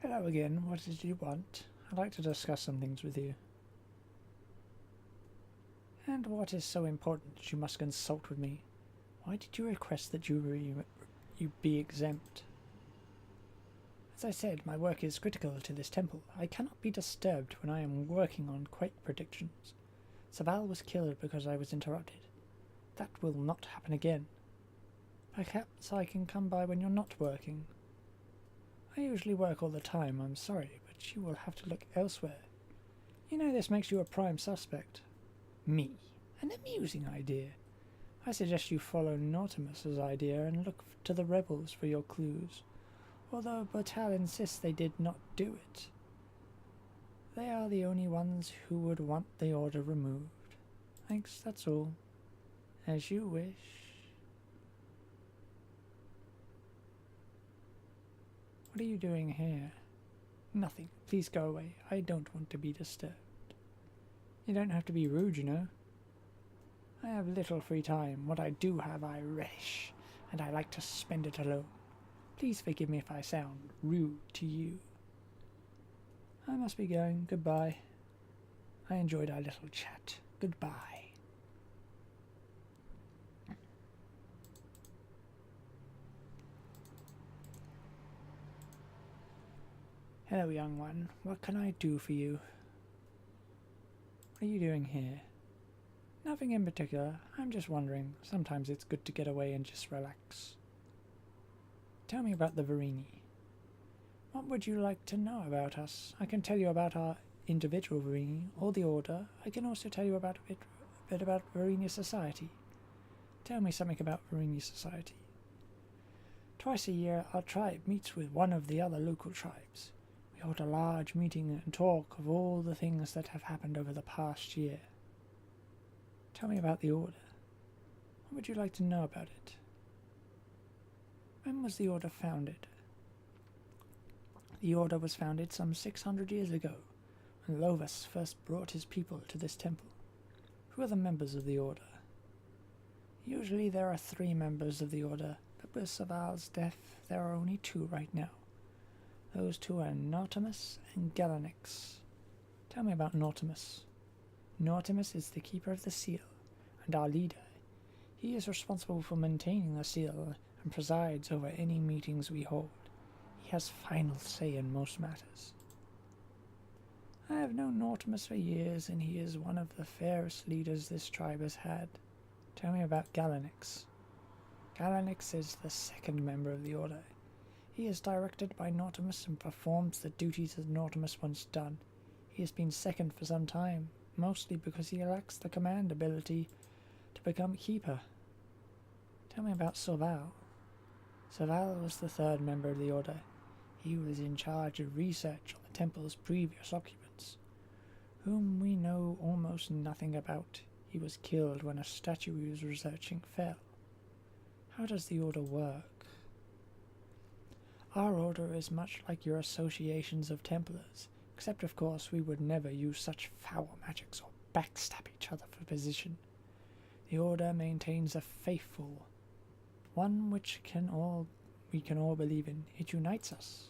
Hello again. What did you want? I'd like to discuss some things with you. And what is so important that you must consult with me? Why did you request that you be exempt? As I said, my work is critical to this temple. I cannot be disturbed when I am working on quake predictions. Saval was killed because I was interrupted. That will not happen again. Perhaps I can come by when you're not working. I usually work all the time, I'm sorry, but you will have to look elsewhere. You know this makes you a prime suspect. Me? An amusing idea. I suggest you follow Nautimus's idea and look to the rebels for your clues, although Bertal insists they did not do it. They are the only ones who would want the order removed. Thanks, that's all. As you wish. What are you doing here? Nothing. Please go away. I don't want to be disturbed. You don't have to be rude, you know. I have little free time. What I do have I relish, and I like to spend it alone. Please forgive me if I sound rude to you. I must be going. Goodbye. I enjoyed our little chat. Goodbye. Hello, young one. What can I do for you? What are you doing here? Nothing in particular. I'm just wondering. Sometimes it's good to get away and just relax. Tell me about the Verini. What would you like to know about us? I can tell you about our individual Verini, or the Order. I can also tell you about a bit about Verini Society. Tell me something about Verini Society. Twice a year, our tribe meets with one of the other local tribes. We hold a large meeting and talk of all the things that have happened over the past year. Tell me about the Order. What would you like to know about it? When was the Order founded? The Order was founded some 600 years ago, when Lovas first brought his people to this temple. Who are the members of the Order? Usually there are 3 members of the Order, but with Saval's death there are only 2 right now. Those 2 are Nautimus and Galanix. Tell me about Nautimus. Nautimus is the keeper of the seal, and our leader. He is responsible for maintaining the seal and presides over any meetings we hold. He has final say in most matters. I have known Nautimus for years, and he is one of the fairest leaders this tribe has had. Tell me about Galanix. Galanix is the second member of the Order. He is directed by Nautimus and performs the duties that Nautimus once done. He has been second for some time, mostly because he lacks the command ability to become Keeper. Tell me about Sorval. Sorval was the third member of the Order. He was in charge of research on the temple's previous occupants, whom we know almost nothing about. He was killed when a statue he was researching fell. How does the Order work? Our Order is much like your associations of Templars, except of course we would never use such foul magics or backstab each other for position. The Order maintains a faithful, one which we can all believe in. It unites us.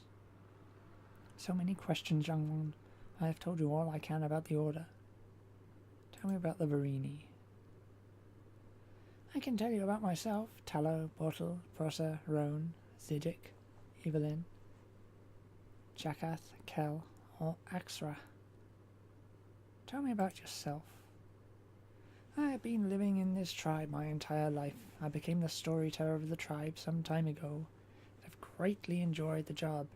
So many questions, young one. I have told you all I can about the Order. Tell me about the Verini. I can tell you about myself, Tallow, Bottle, Prosser, Roan, Zidic, Evelyn, Jakath, Kel, or Axra. Tell me about yourself. I have been living in this tribe my entire life. I became the storyteller of the tribe some time ago, and have greatly enjoyed the job.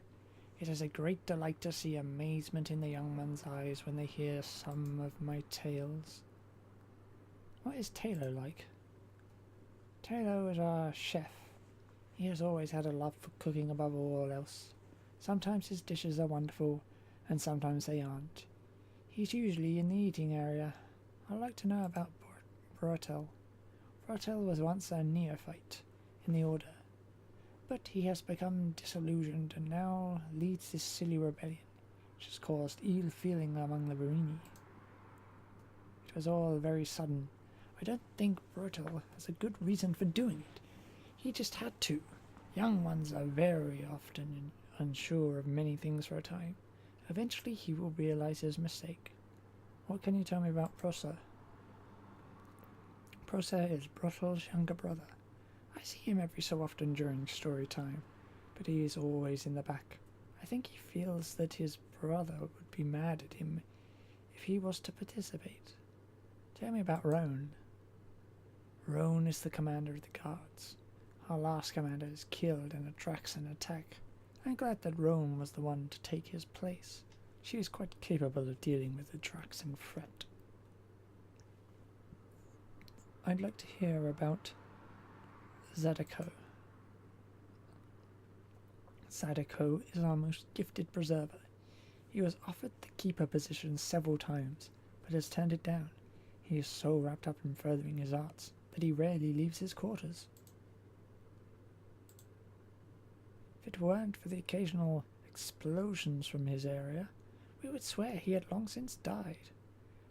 It is a great delight to see amazement in the young man's eyes when they hear some of my tales. What is Taylor like? Taylor is our chef. He has always had a love for cooking above all else. Sometimes his dishes are wonderful, and sometimes they aren't. He's usually in the eating area. I'd like to know about Brotel. Brotel was once a neophyte in the Order, but he has become disillusioned and now leads this silly rebellion, which has caused ill feeling among the Verini. It was all very sudden. I don't think Brotel has a good reason for doing it. He just had to. Young ones are very often unsure of many things for a time. Eventually he will realize his mistake. What can you tell me about Prosser? Prosser is Brotel's younger brother. I see him every so often during story time, but he is always in the back. I think he feels that his brother would be mad at him if he was to participate. Tell me about Roan. Roan is the commander of the guards. Our last commander is killed in a Draxan attack. I'm glad that Roan was the one to take his place. She is quite capable of dealing with the Draxan threat. I'd like to hear about Zadako. Zadako is our most gifted preserver. He was offered the keeper position several times, but has turned it down. He is so wrapped up in furthering his arts that he rarely leaves his quarters. If it weren't for the occasional explosions from his area, we would swear he had long since died.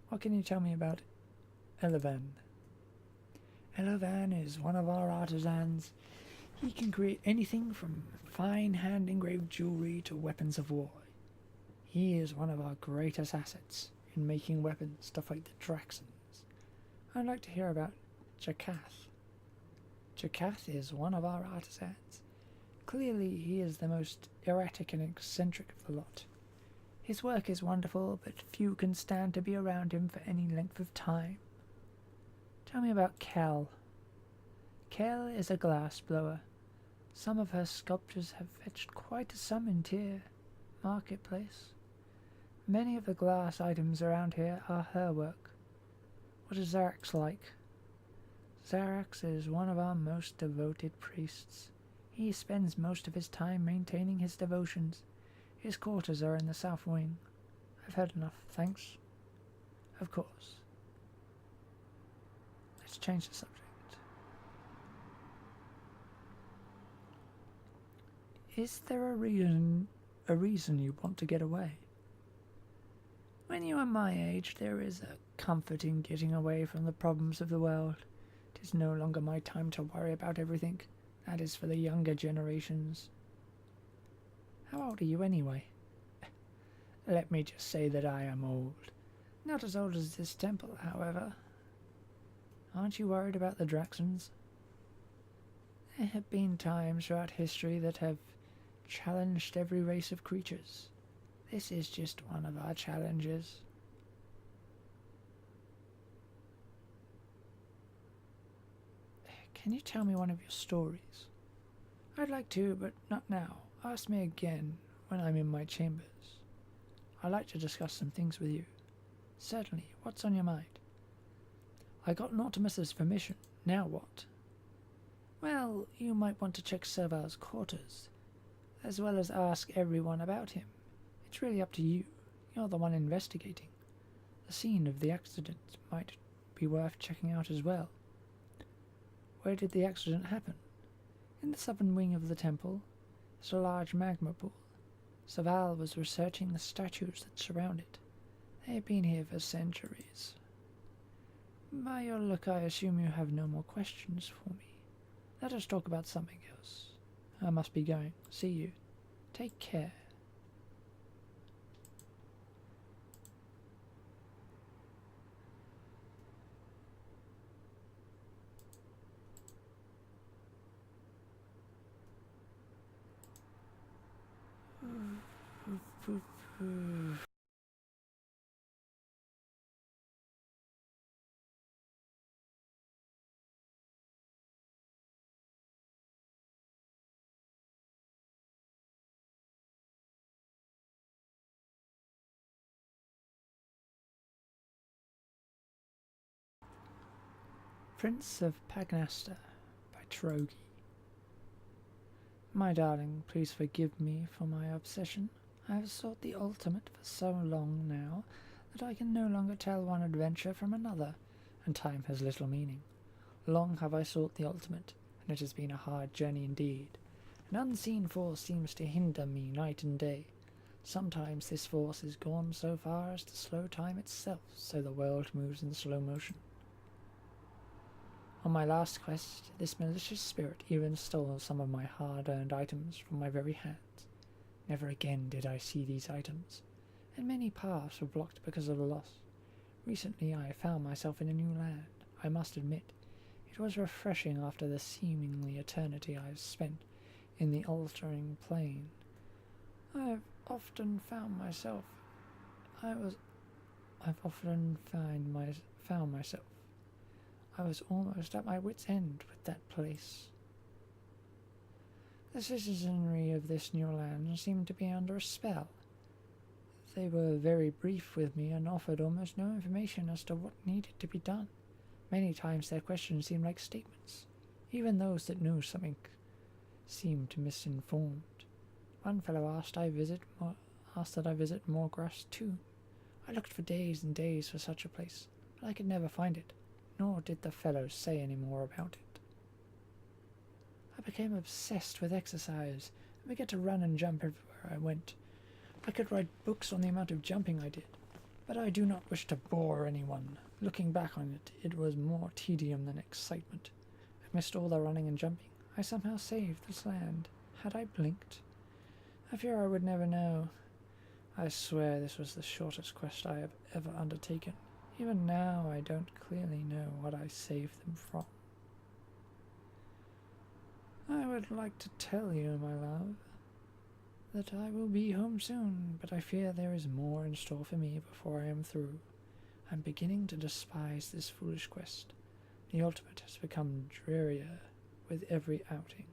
What can you tell me about Elevan? Elevan is one of our artisans. He can create anything from fine hand-engraved jewelry to weapons of war. He is one of our greatest assets in making weapons to fight the Draxans. I'd like to hear about Jakath. Jakath is one of our artisans. Clearly he is the most erratic and eccentric of the lot. His work is wonderful, but few can stand to be around him for any length of time. Tell me about Kel. Kel is a glass blower. Some of her sculptures have fetched quite a sum in Tyr marketplace. Many of the glass items around here are her work. What is Zarax like? Zarax is one of our most devoted priests. He spends most of his time maintaining his devotions. His quarters are in the south wing. I've heard enough, thanks. Of course. Let's change the subject. Is there a reason you want to get away? When you are my age, there is a comfort in getting away from the problems of the world. It is no longer my time to worry about everything. That is for the younger generations. How old are you anyway? Let me just say that I am old. Not as old as this temple, however. Aren't you worried about the Draxans? There have been times throughout history that have challenged every race of creatures. This is just one of our challenges. Can you tell me one of your stories? I'd like to, but not now. Ask me again when I'm in my chambers. I'd like to discuss some things with you. Certainly. What's on your mind? I got Nautimus's permission. Now what? Well, you might want to check Serval's quarters, as well as ask everyone about him. It's really up to you. You're the one investigating. The scene of the accident might be worth checking out as well. Where did the accident happen? In the southern wing of the temple. There's a large magma pool. Serval was researching the statues that surround it. They've been here for centuries. By your look, I assume you have no more questions for me. Let us talk about something else. I must be going. See you. Take care. Prince of Pagnasta by Trogi. My darling, please forgive me for my obsession. I have sought the ultimate for so long now that I can no longer tell one adventure from another, and time has little meaning. Long have I sought the ultimate, and it has been a hard journey indeed. An unseen force seems to hinder me night and day. Sometimes this force is gone so far as to slow time itself, so the world moves in slow motion. On my last quest, this malicious spirit even stole some of my hard-earned items from my very hands. Never again did I see these items, and many paths were blocked because of the loss. Recently I found myself in a new land. I must admit, it was refreshing after the seemingly eternity I have spent in the altering plane. I've often found myself. I was almost at my wit's end with that place. The citizenry of this new land seemed to be under a spell. They were very brief with me and offered almost no information as to what needed to be done. Many times their questions seemed like statements. Even those that knew something seemed misinformed. One fellow asked that I visit Morgrass too. I looked for days and days for such a place, but I could never find it, nor did the fellow say any more about it. I became obsessed with exercise and began to run and jump everywhere I went. I could write books on the amount of jumping I did, but I do not wish to bore anyone. Looking back on it, it was more tedium than excitement. Amidst all the running and jumping, I somehow saved this land. Had I blinked? I fear I would never know. I swear this was the shortest quest I have ever undertaken. Even now I don't clearly know what I saved them from. I would like to tell you, my love, that I will be home soon, but I fear there is more in store for me before I am through. I'm beginning to despise this foolish quest. The ultimate has become drearier with every outing.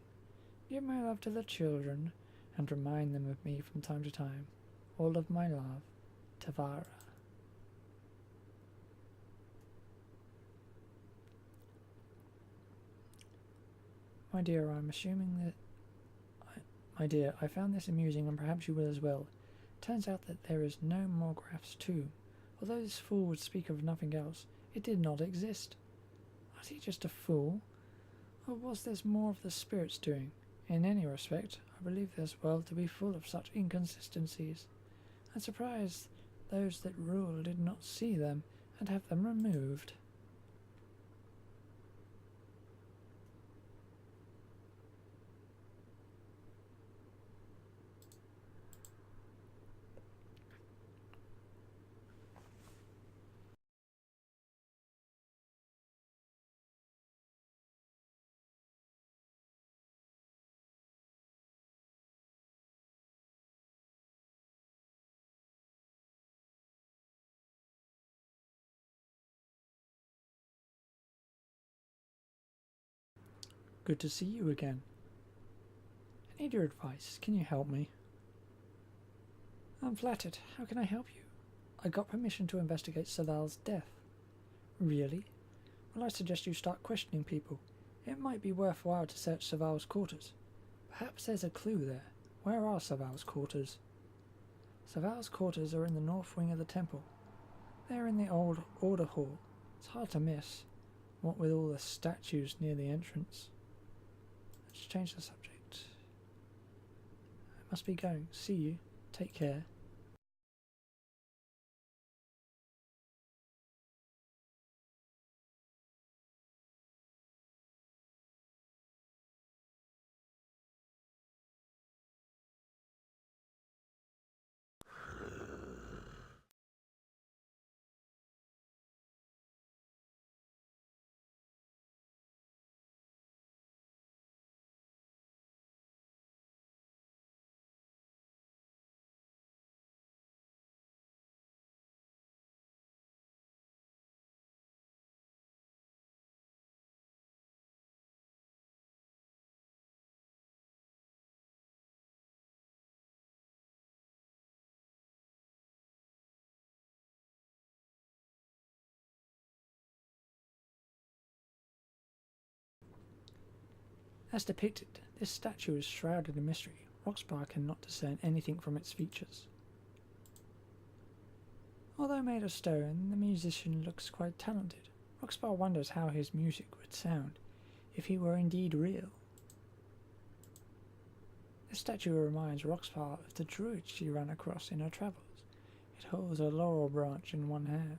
Give my love to the children, and remind them of me from time to time. All of my love, Tavara. My dear, I found this amusing, and perhaps you will as well. Turns out that there is no Morgraphs too. Although this fool would speak of nothing else, it did not exist. Was he just a fool? Or was this more of the spirits doing? In any respect, I believe this world to be full of such inconsistencies. I'm surprised those that rule did not see them and have them removed. Good to see you again. I need your advice. Can you help me? I'm flattered. How can I help you? I got permission to investigate Saval's death. Really? Well, I suggest you start questioning people. It might be worthwhile to search Saval's quarters. Perhaps there's a clue there. Where are Saval's quarters? Saval's quarters are in the north wing of the temple. They're in the old Order Hall. It's hard to miss, what with all the statues near the entrance. Let's change the subject. I must be going. See you. Take care. As depicted, this statue is shrouded in mystery. Roxbar cannot discern anything from its features. Although made of stone, the musician looks quite talented. Roxbar wonders how his music would sound if he were indeed real. This statue reminds Roxbar of the druid she ran across in her travels. It holds a laurel branch in one hand.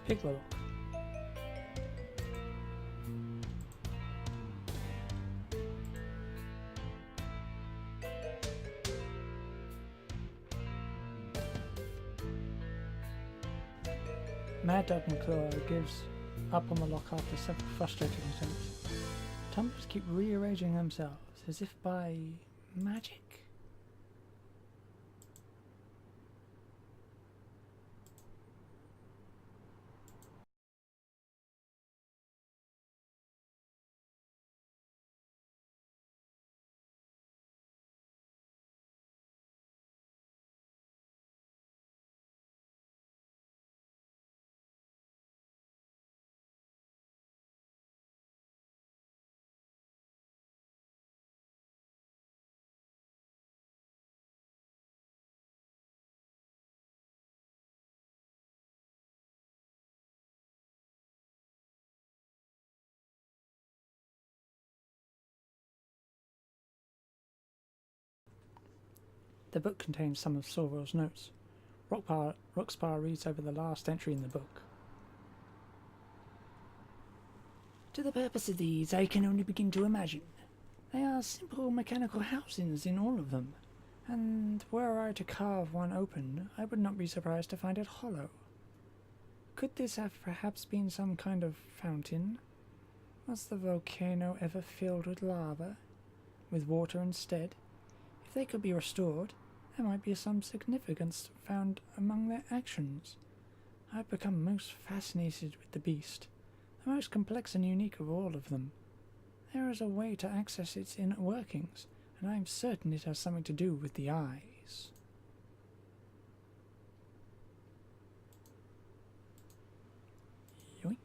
Piccolo. Mad Dog McClure gives up on the lock after several frustrating attempts. Tumblers keep rearranging themselves as if by magic. The book contains some of Sorrel's notes. Roxbar reads over the last entry in the book. To the purpose of these, I can only begin to imagine. They are simple mechanical housings in all of them, and were I to carve one open, I would not be surprised to find it hollow. Could this have perhaps been some kind of fountain? Was the volcano ever filled with lava, with water instead? If they could be restored, there might be some significance found among their actions. I've become most fascinated with the beast, the most complex and unique of all of them. There is a way to access its inner workings, and I am certain it has something to do with the eyes. Yoink.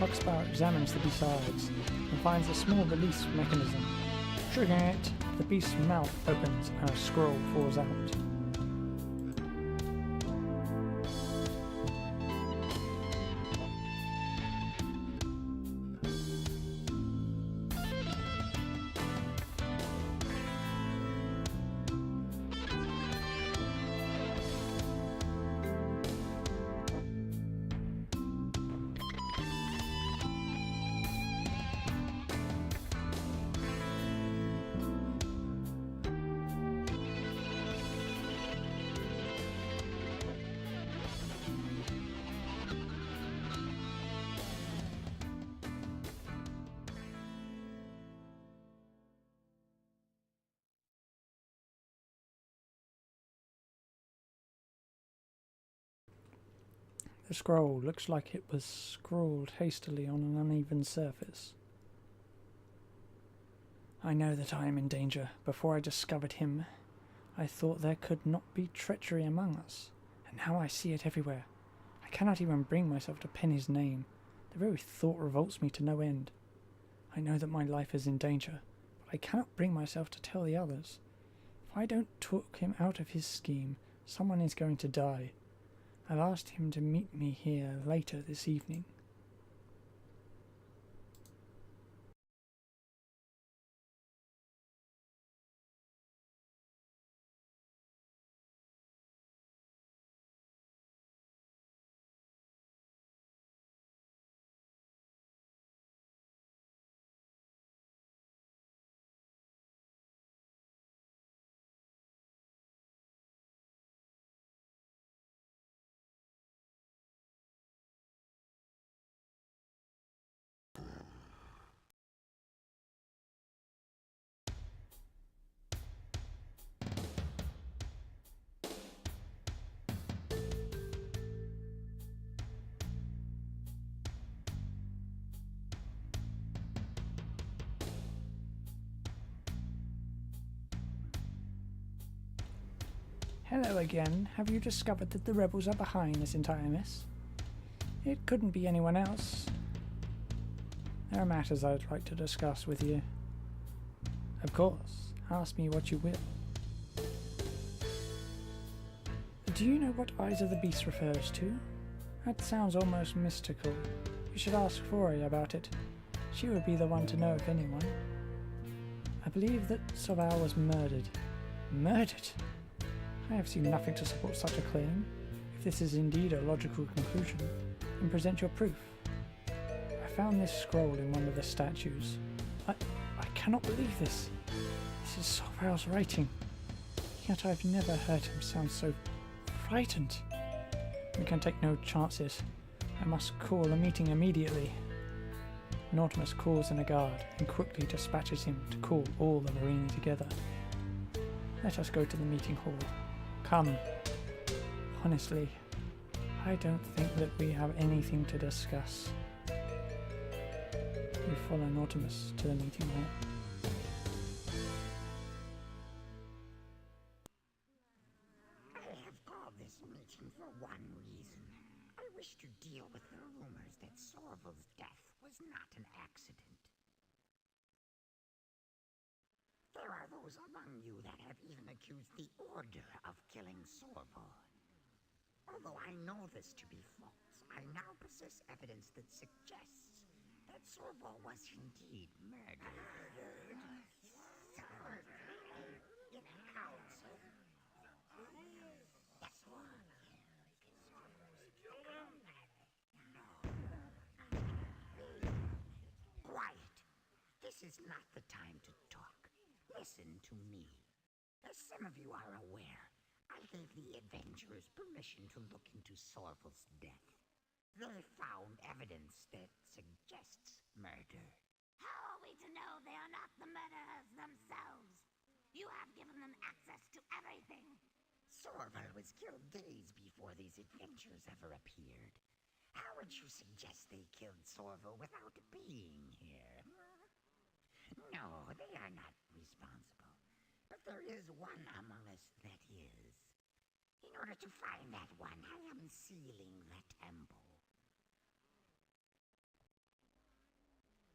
Roxbar examines the beast's eyes and finds a small release mechanism. Triggering it, the beast's mouth opens and a scroll falls out. The scroll looks like it was scrawled hastily on an uneven surface. I know that I am in danger. Before I discovered him, I thought there could not be treachery among us, and now I see it everywhere. I cannot even bring myself to pen his name. The very thought revolts me to no end. I know that my life is in danger, but I cannot bring myself to tell the others. If I don't talk him out of his scheme, someone is going to die. I've asked him to meet me here later this evening. Hello again. Have you discovered that the rebels are behind this entire mess? It couldn't be anyone else. There are matters I'd like to discuss with you. Of course, ask me what you will. Do you know what Eyes of the Beast refers to? That sounds almost mystical. You should ask Fori about it. She would be the one to know if anyone. I believe that Soval was murdered. Murdered? I have seen nothing to support such a claim. If this is indeed a logical conclusion, then present your proof. I found this scroll in one of the statues. I cannot believe this. This is Soval's writing. Yet I've never heard him sound so frightened. We can take no chances. I must call a meeting immediately. Nautimus calls in a guard and quickly dispatches him to call all the Marini together. Let us go to the meeting hall. Come. Honestly, I don't think that we have anything to discuss. You follow Nautimus to the meeting hall. I have called this meeting for one reason. I wish to deal with the rumors that Sorval's death was not an accident. There are those among you that have even accused the Order of killing Sorval. Although I know this to be false, I now possess evidence that suggests that Sorval was indeed murdered. In a council. Yes, quiet. This is not the time to talk. Listen to me. As some of you are aware, I gave the Avengers permission to look into Sorval's death. They found evidence that suggests murder. How are we to know they are not the murderers themselves? You have given them access to everything. Sorval was killed days before these adventures ever appeared. How would you suggest they killed Sorval without being here? No, they are not responsible. But there is one among us that is. In order to find that one, I am sealing the temple.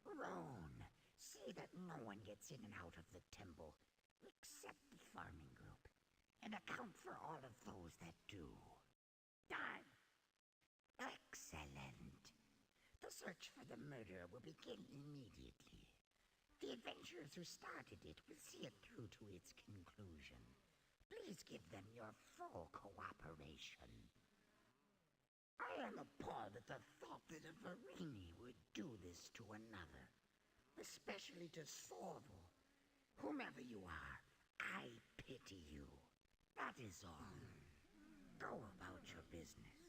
Roan, see that no one gets in and out of the temple, except the farming group, and account for all of those that do. Done. Excellent. The search for the murderer will begin immediately. The adventurers who started it will see it through to its conclusion. Please give them your full cooperation. I am appalled at the thought that a Varini would do this to another, especially to Sorval. Whomever you are, I pity you. That is all. Go about your business.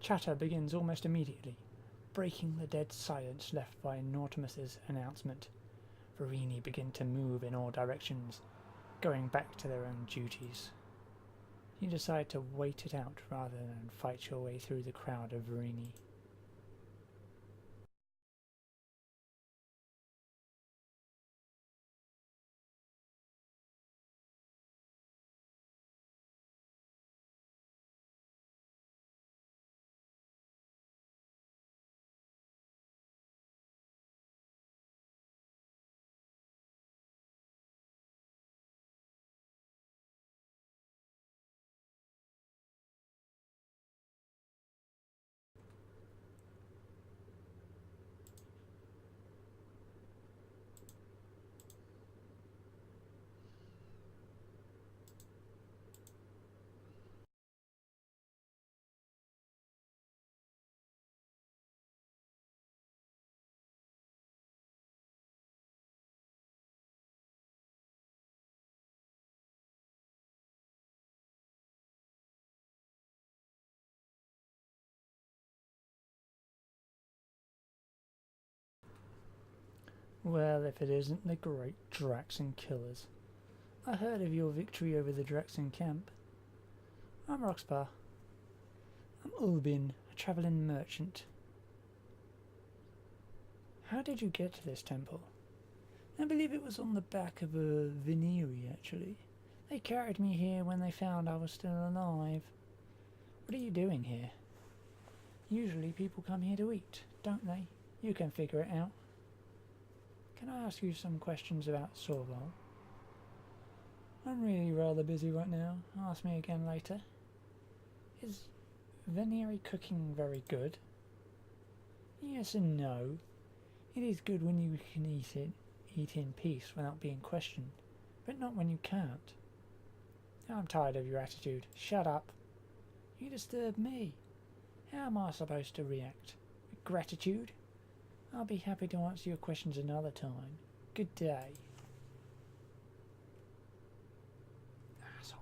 Chatter begins almost immediately, breaking the dead silence left by Nautimus's announcement. Varini begin to move in all directions, going back to their own duties. You decide to wait it out rather than fight your way through the crowd of Varini. Well, if it isn't the great Draxon Killers. I heard of your victory over the Draxon camp. I'm Roxbar. I'm Ulbin, a travelling merchant. How did you get to this temple? I believe it was on the back of a veneery, actually. They carried me here when they found I was still alive. What are you doing here? Usually people come here to eat, don't they? You can figure it out. Can I ask you some questions about Sorval? I'm really rather busy right now. Ask me again later. Is veneery cooking very good? Yes and no. It is good when you can eat in peace without being questioned, but not when you can't. I'm tired of your attitude. Shut up. You disturb me. How am I supposed to react? With gratitude? I'll be happy to answer your questions another time. Good day. Asshole.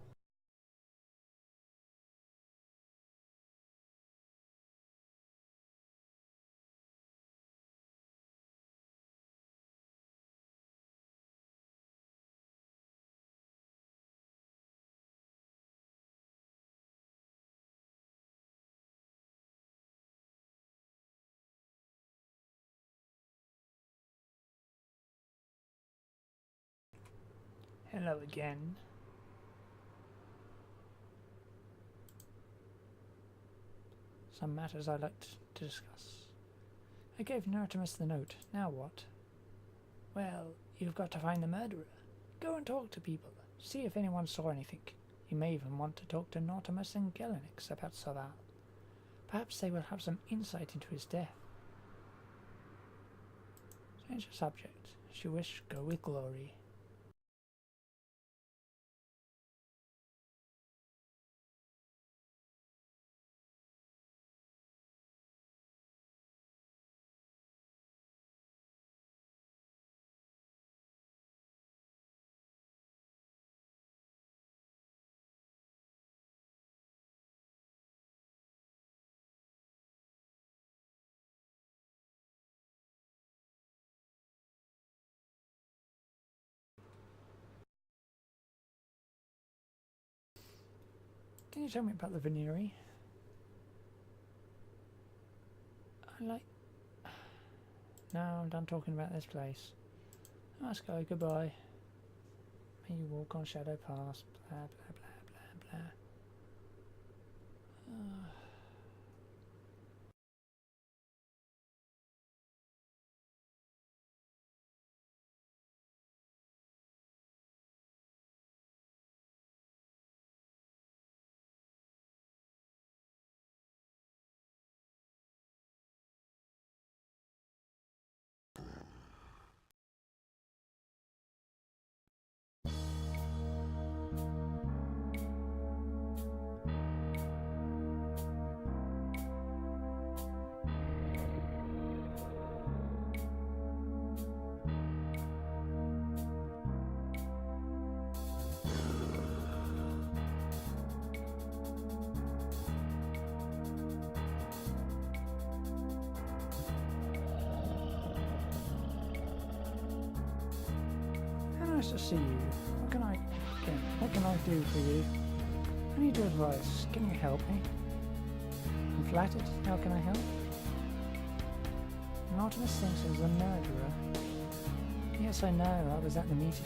Hello again. Some matters I'd like to discuss. I gave Nartimus the note. Now what? Well, you've got to find the murderer. Go and talk to people. See if anyone saw anything. You may even want to talk to Nartimus and Gelenix about Sorval. Perhaps they will have some insight into his death. Change the subject. As you wish, go with glory. Can you tell me about the veneery? No, I'm done talking about this place. I must go, goodbye. May you walk on shadow paths, blah blah blah blah blah. Nice to see you. What can I do for you? I need your advice. Can you help me? I'm flattered. How can I help? Nartimus thinks he's a murderer. Yes, I know. I was at the meeting.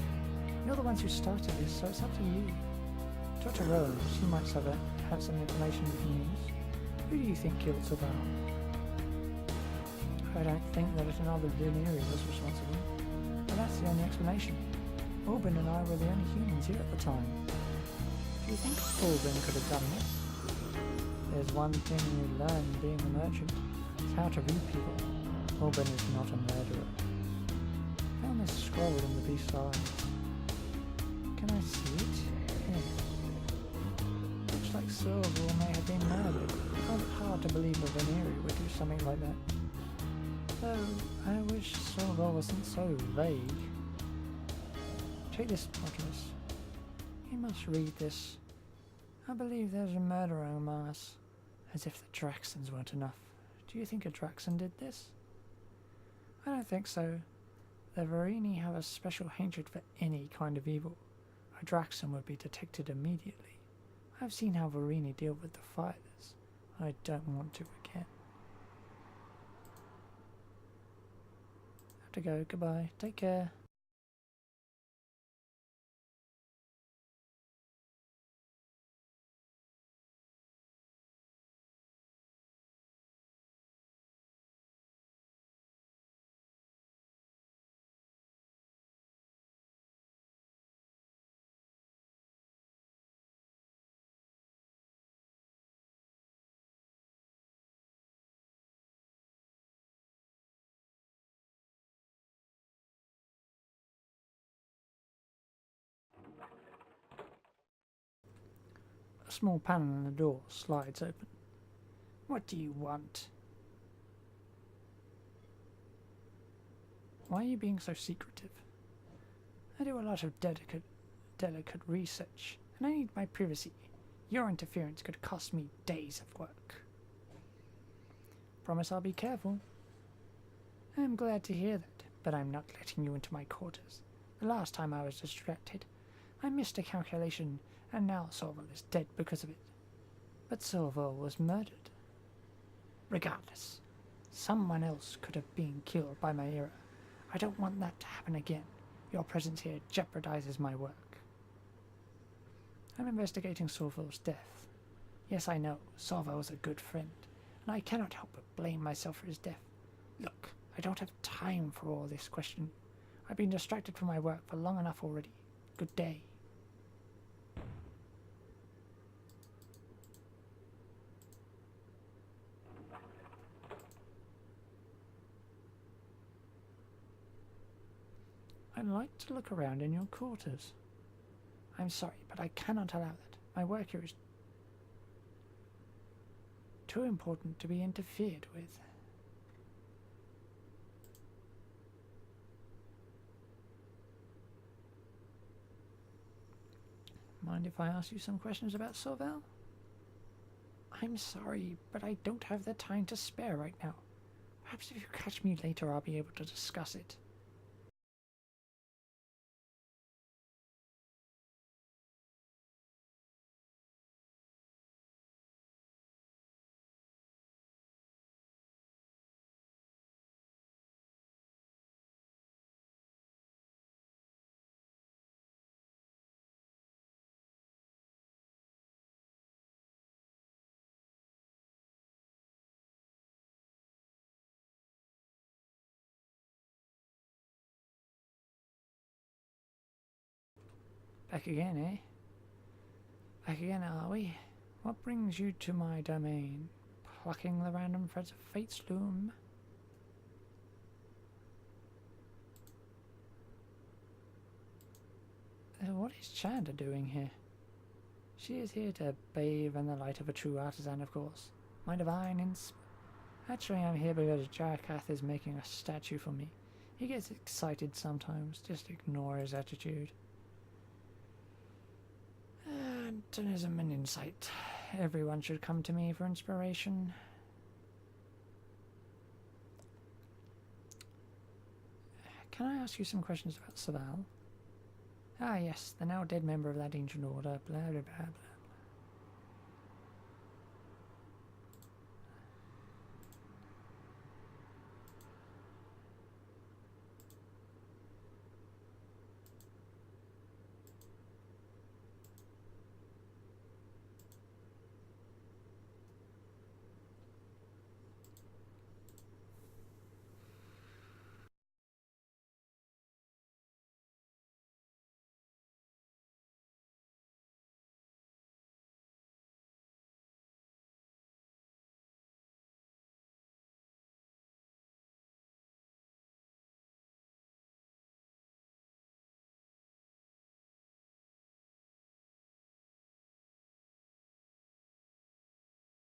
You're the ones who started this, so it's up to you. Talk to Rose. She might have some information we can use. Who do you think killed Sorval? I don't think that another veneery was responsible. But that's the only explanation. Ulbin and I were the only humans here at the time. Do you think Ulbin could have done this? There's one thing you learn being a merchant. It's how to read people. Ulbin is not a murderer. I found this scroll in the beast's eye. Can I see it? Yes. Looks like Sorval may have been murdered. I find it hard to believe a veneery would do something like that. Though, I wish Sorval wasn't so vague. Take this, Nartimus. You must read this. I believe there's a murderer among us. As if the Draxons weren't enough. Do you think a Draxon did this? I don't think so. The Varini have a special hatred for any kind of evil. A Draxon would be detected immediately. I've seen how Varini deal with the fighters. I don't want to again. Have to go. Goodbye. Take care. A small panel in the door slides open. What do you want? Why are you being so secretive? I do a lot of delicate research, and I need my privacy. Your interference could cost me days of work. Promise I'll be careful. I'm glad to hear that, but I'm not letting you into my quarters. The last time I was distracted, I missed a calculation, and now Sorval is dead because of it. But Sorval was murdered. Regardless, someone else could have been killed by my era. I don't want that to happen again. Your presence here jeopardizes my work. I'm investigating Sorval's death. Yes, I know, Sorval was a good friend, and I cannot help but blame myself for his death. Look, I don't have time for all this questioning. I've been distracted from my work for long enough already. Good day. I'd like to look around in your quarters. I'm sorry, but I cannot allow that. My work here is too important to be interfered with. Mind if I ask you some questions about Sorval? I'm sorry, but I don't have the time to spare right now. Perhaps if you catch me later, I'll be able to discuss it. Back again, eh? Back again, are we? What brings you to my domain? Plucking the random threads of fate's loom? What is Chanda doing here? She is here to bathe in the light of a true artisan, of course. My divine Actually, I'm here because Jarakath is making a statue for me. He gets excited sometimes. Just ignore his attitude. Antanism and insight. Everyone should come to me for inspiration. Can I ask you some questions about Sorval? Ah, yes, the now dead member of that ancient order, blah blah blah blah.